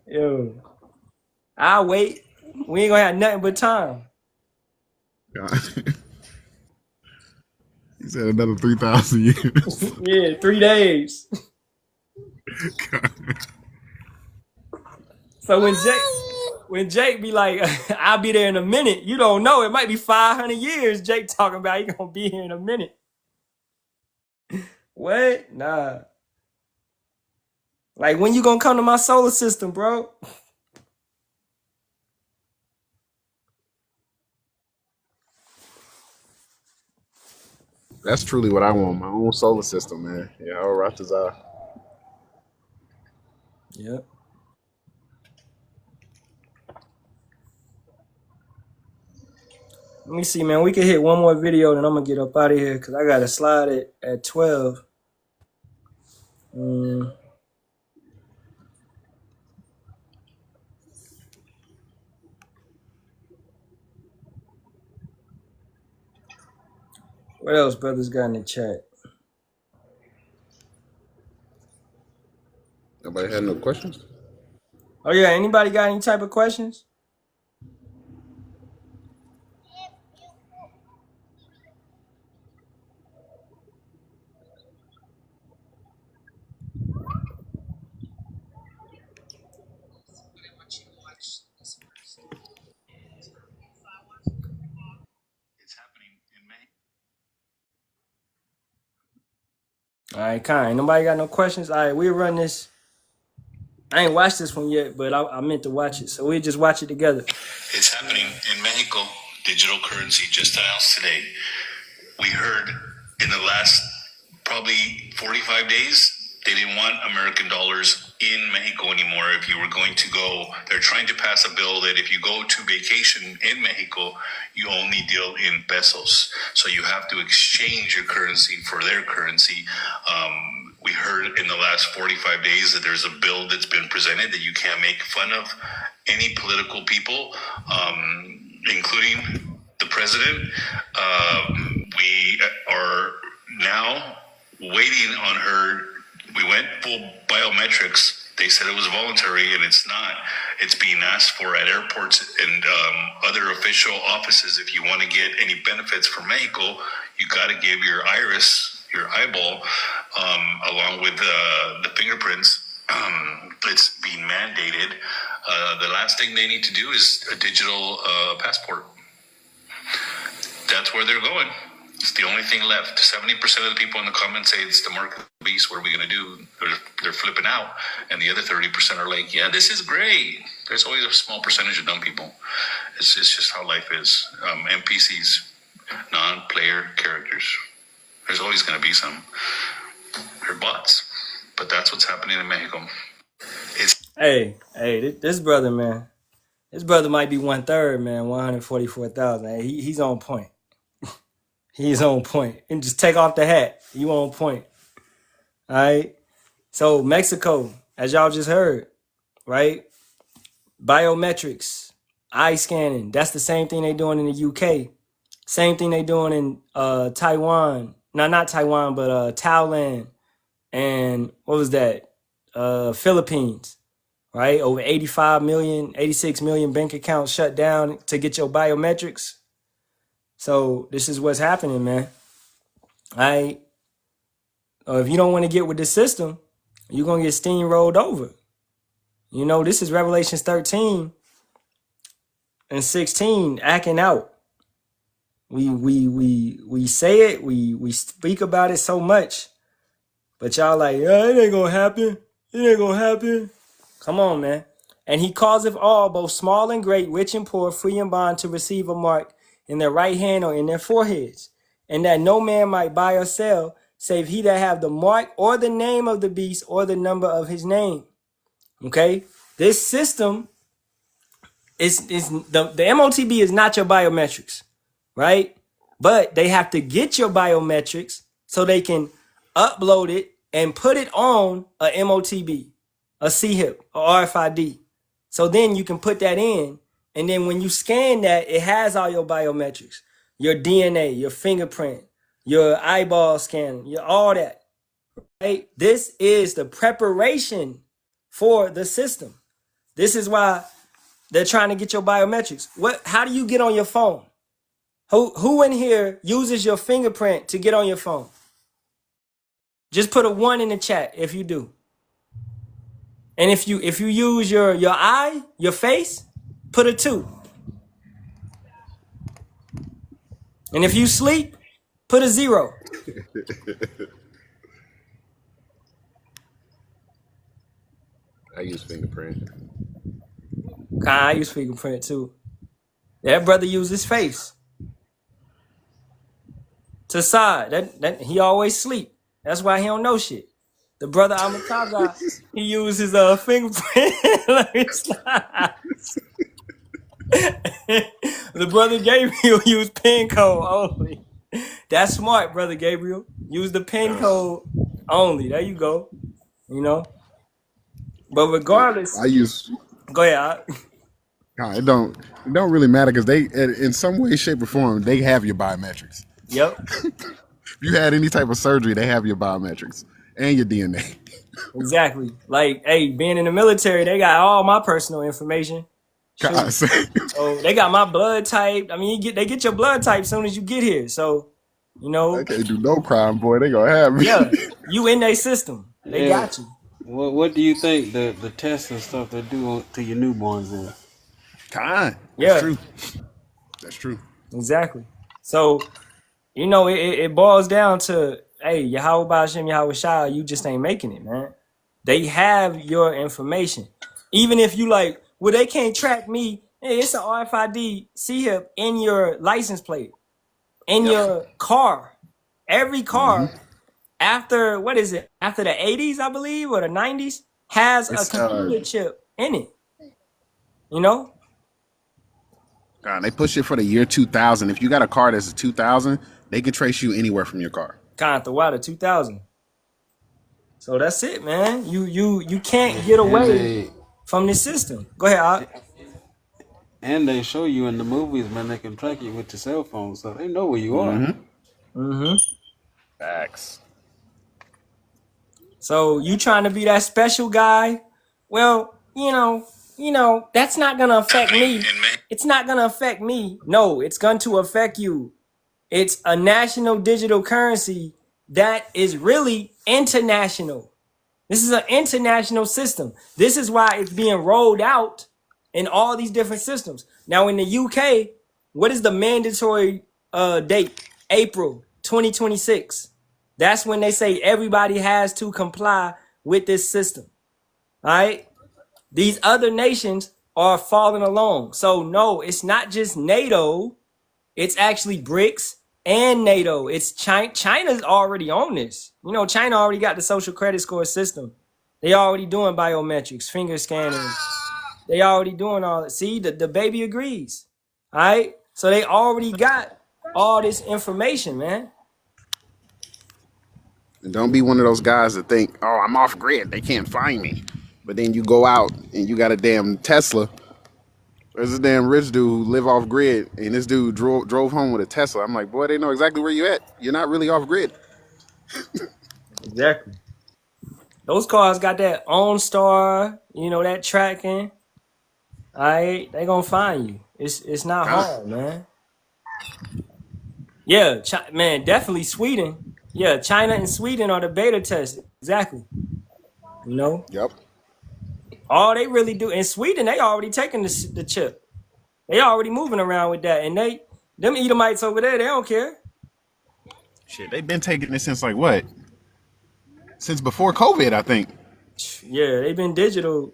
Yo. I'll wait. We ain't gonna have nothing but time. He said another 3,000 years. Yeah, 3 days. So when Jake be like, I'll be there in a minute, you don't know. It might be 500 years Jake talking about he gonna be here in a minute. What? Nah. Like, when you gonna come to my solar system, bro? That's truly what I want, my own solar system, man. Yeah, all Ratazar. Yep. Let me see, man. We can hit one more video, then I'm gonna get up out of here because I gotta slide it at 12. What else brothers got in the chat? Nobody had no questions? Oh yeah, anybody got any type of questions? All right, kind. Nobody got no questions? All right, we'll run this. I ain't watched this one yet, but I meant to watch it. So we'll just watch it together. It's happening in Mexico. Digital currency just announced today. We heard in the last probably 45 days, they didn't want American dollars in Mexico anymore. If you were going to go, they're trying to pass a bill that if you go to vacation in Mexico, you only deal in pesos. So you have to exchange your currency for their currency. We heard in the last 45 days that there's a bill that's been presented that you can't make fun of any political people, including the president. We are now waiting on her. We went full biometrics. They said it was voluntary, and it's not. It's being asked for at airports and other official offices. If you want to get any benefits from Mexico, you got to give your iris, your eyeball, along with the fingerprints. It's being mandated. The last thing they need to do is a digital passport. That's where they're going. It's the only thing left. 70% of the people in the comments say it's the mark of the beast. What are we going to do? They're flipping out. And the other 30% are like, yeah, this is great. There's always a small percentage of dumb people. It's just how life is. NPCs, non-player characters. There's always going to be some. They're bots. But that's what's happening in Mexico. Hey, this brother, man. This brother might be 1/3, man. 144,000. Hey, he's on point. He's on point. And just take off the hat. You on point. All right. So Mexico, as y'all just heard, right? Biometrics, eye scanning. That's the same thing they doing in the UK. Same thing they doing in Taiwan. No, not Taiwan, but Thailand. And what was that? Philippines, right? Over 85 million, 86 million bank accounts shut down to get your biometrics. So this is what's happening, man. If you don't want to get with the system, you're going to get steamrolled over. You know, this is Revelations 13 and 16 acting out. We say it, we speak about it so much, but y'all like, yeah, it ain't gonna happen. It ain't gonna happen. Come on, man. And he causeth all, both small and great, rich and poor, free and bond, to receive a mark in their right hand or in their foreheads, and that no man might buy or sell, save he that have the mark or the name of the beast or the number of his name. Okay? This system is the MOTB is not your biometrics, right? But they have to get your biometrics so they can upload it and put it on a MOTB, a CHIP, or RFID. So then you can put that in, and then when you scan that, it has all your biometrics, your DNA, your fingerprint, your eyeball scan, your all that. Right? This is the preparation for the system. This is why they're trying to get your biometrics. How do you get on your phone? Who in here uses your fingerprint to get on your phone? Just put a 1 in the chat if you do. And if you use your eye, your face, put a 2. And if you sleep, put a 0. I use fingerprint. I use fingerprint too. That brother used his face. To side. That he always sleep. That's why he don't know shit. The brother Amataga, he used his fingerprint. Let me slide. The brother Gabriel used pin code only. That's smart, brother Gabriel. Use the pin code only. There you go. You know. But regardless, Go ahead. It don't really matter because they, in some way, shape, or form, they have your biometrics. Yep. If you had any type of surgery, they have your biometrics and your DNA. Exactly. Like, hey, being in the military, they got all my personal information. So they got my blood type. I mean, they get your blood type as soon as you get here. So, you know, they can't do no crime, boy. They gonna have me. Yeah, you in their system. They got you. What do you think the tests and stuff they do to your newborns is? That's true. That's true. Exactly. So, you know, it boils down to, hey, Yahweh Ba'Shem, Yahweh Shah, you just ain't making it, man. They have your information. Even if you like, well, they can't track me. Hey, it's an RFID CHIP in your license plate, in your car. Every car, after, what is it? After the 80s, I believe, or the 90s, has a It's computer chip in it. You know, God, they push it for the year 2000. If you got a car that's a 2000, they can trace you anywhere from your car. kind of the water 2000. So that's it, man. You can't get away from this system. Go ahead, Art. And they show you in the movies, man. They can track you with your cell phone, so they know where you are. Mm-hmm. Facts. So you trying to be that special guy? Well, that's not gonna affect me. It's not gonna affect me. No, it's going to affect you. It's a national digital currency that is really international. This is an international system. This is why it's being rolled out in all these different systems. Now in the UK, what is the mandatory date? April 2026. That's when they say everybody has to comply with this system. All right? These other nations are following along. So no, it's not just NATO. It's actually BRICS and NATO. It's China. China's already on this. China already got the social credit score system. They already doing biometrics, finger scanning. They already doing all that. See, the baby agrees. All right? So they already got all this information, man. And don't be one of those guys that think, oh, I'm off grid. They can't find me. But then you go out and you got a damn Tesla. There's a damn rich dude who live off grid, and this dude drove home with a Tesla. I'm like, boy, they know exactly where you at. You're not really off grid. Exactly. Those cars got that OnStar, that tracking. All right, they gonna find you. It's not hard, man. Yeah, man, definitely Sweden. Yeah, China and Sweden are the beta test. Exactly. Yep. All they really do in Sweden, they already taking the chip. They already moving around with that, and them Edomites over there, they don't care. Shit, they've been taking this since like what? Since before COVID, I think. Yeah, they've been digital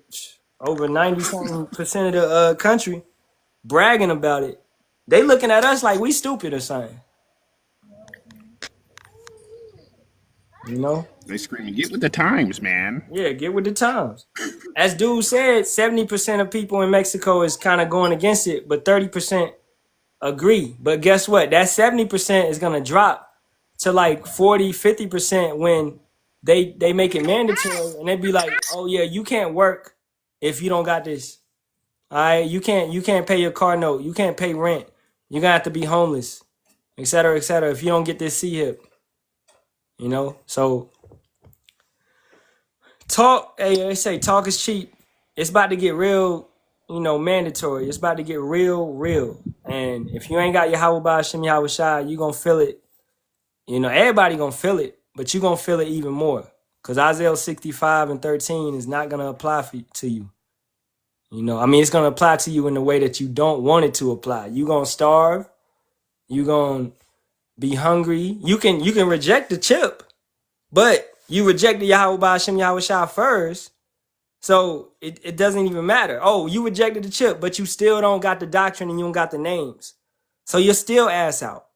over 90% of the country, bragging about it. They looking at us like we stupid or something. They screaming, get with the times, man. Yeah, get with the times. As dude said, 70% of people in Mexico is kind of going against it, but 30% agree. But guess what? That 70% is going to drop to like 40, 50% when they make it mandatory, and they be like, oh yeah, you can't work if you don't got this. All right, you can't pay your car note. You can't pay rent. You're going to have to be homeless, et cetera, if you don't get this C-HIP. So talk, hey, they say talk is cheap. It's about to get real, mandatory. It's about to get real. And if you ain't got your Yahweh Shem Yahweh Shai, you going to feel it. Everybody going to feel it, but you going to feel it even more. Because Isaiah 65:13 is not going to apply to you. It's going to apply to you in the way that you don't want it to apply. You going to starve. You going to be hungry. You can reject the chip, but you rejected Yahweh Hashem Yahweh Shah first. So it doesn't even matter. Oh, you rejected the chip, but you still don't got the doctrine and you don't got the names. So you're still ass out.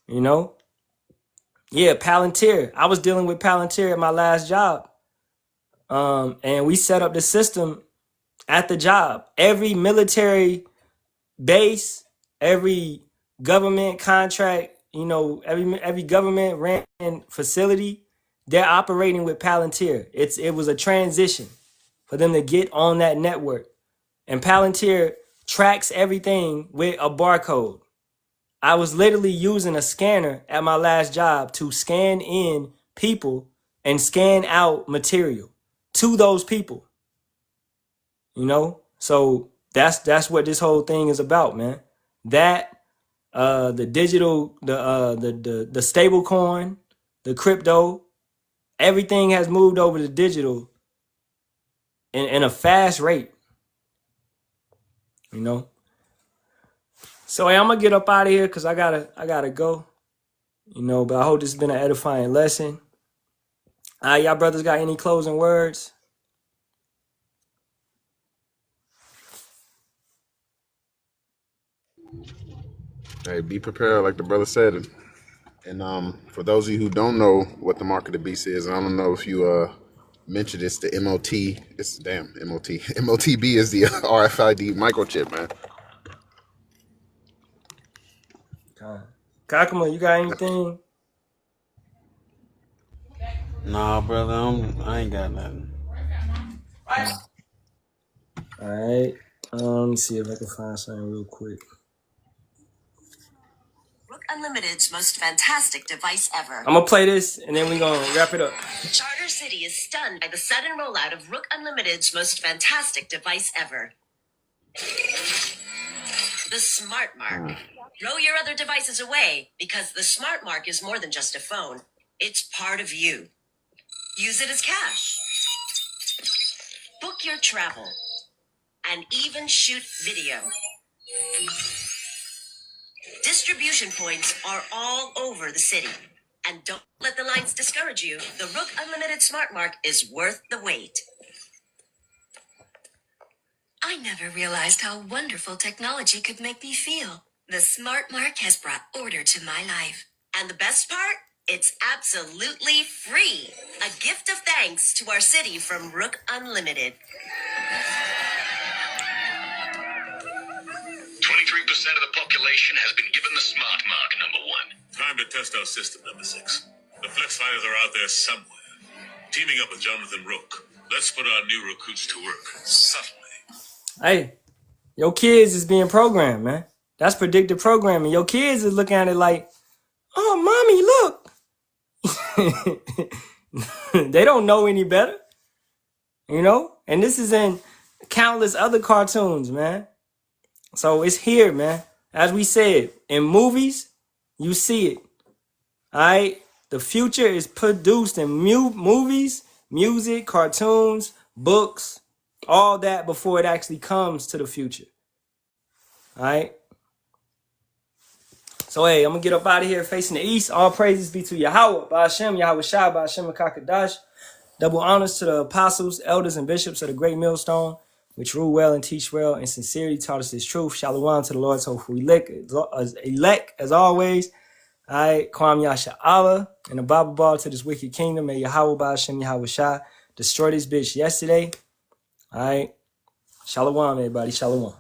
Yeah, Palantir. I was dealing with Palantir at my last job. And we set up the system at the job. Every military base, every government contract, every government ran facility, they're operating with Palantir. It was a transition for them to get on that network. And Palantir tracks everything with a barcode. I was literally using a scanner at my last job to scan in people and scan out material to those people. So that's what this whole thing is about, man. That the digital, the stable coin, the crypto, everything has moved over to digital in a fast rate. So hey, I'm gonna get up out of here because I gotta go. But I hope this has been an edifying lesson. Y'all brothers got any closing words? Hey, be prepared, like the brother said. And for those of you who don't know what the mark of the beast is, I don't know if you mentioned it's the MOT. It's MOT. MOTB is the RFID microchip, man. Kakuma, you got anything? Nah, brother, I ain't got nothing. All right. Let me see if I can find something real quick. Rook Unlimited's most fantastic device ever. I'm gonna play this and then we're gonna wrap it up. Charter City is stunned by the sudden rollout of Rook Unlimited's most fantastic device ever. The Smart Mark. Throw your other devices away because the Smart Mark is more than just a phone. It's part of you. Use it as cash. Book your travel. And even shoot video. Distribution points are all over the city. And don't let the lines discourage you. The Rook Unlimited Smart Mark is worth the wait. I never realized how wonderful technology could make me feel. The Smart Mark has brought order to my life. And the best part? It's absolutely free. A gift of thanks to our city from Rook Unlimited. 23% of the population has been given the Smart Mark, number 1. Time to test our system, number 6. The Flex Fighters are out there somewhere. Teaming up with Jonathan Rook. Let's put our new recruits to work. Subtly. Hey, your kids is being programmed, man. That's predictive programming. Your kids is looking at it like, oh, mommy, look. They don't know any better. You know? And this is in countless other cartoons, man. So it's here, man. As we said, in movies, you see it. All right? The future is produced in movies, music, cartoons, books, all that before it actually comes to the future. All right? So, hey, I'm going to get up out of here facing the east. All praises be to Yahweh, Ba'ashem, Yahweh Shai, Ba'ashem, Kakadash. Double honors to the apostles, elders, and bishops of the great millstone, which rule well and teach well and sincerely taught us this truth. Shalawam to the Lord's hopeful elect as always. All right, Kwam Yasharahla and the Bible ball to this wicked kingdom. May Yahweh Ba'ashem, Yahweh Shai destroy this bitch yesterday. All right. Shalawam, everybody. Shalawam.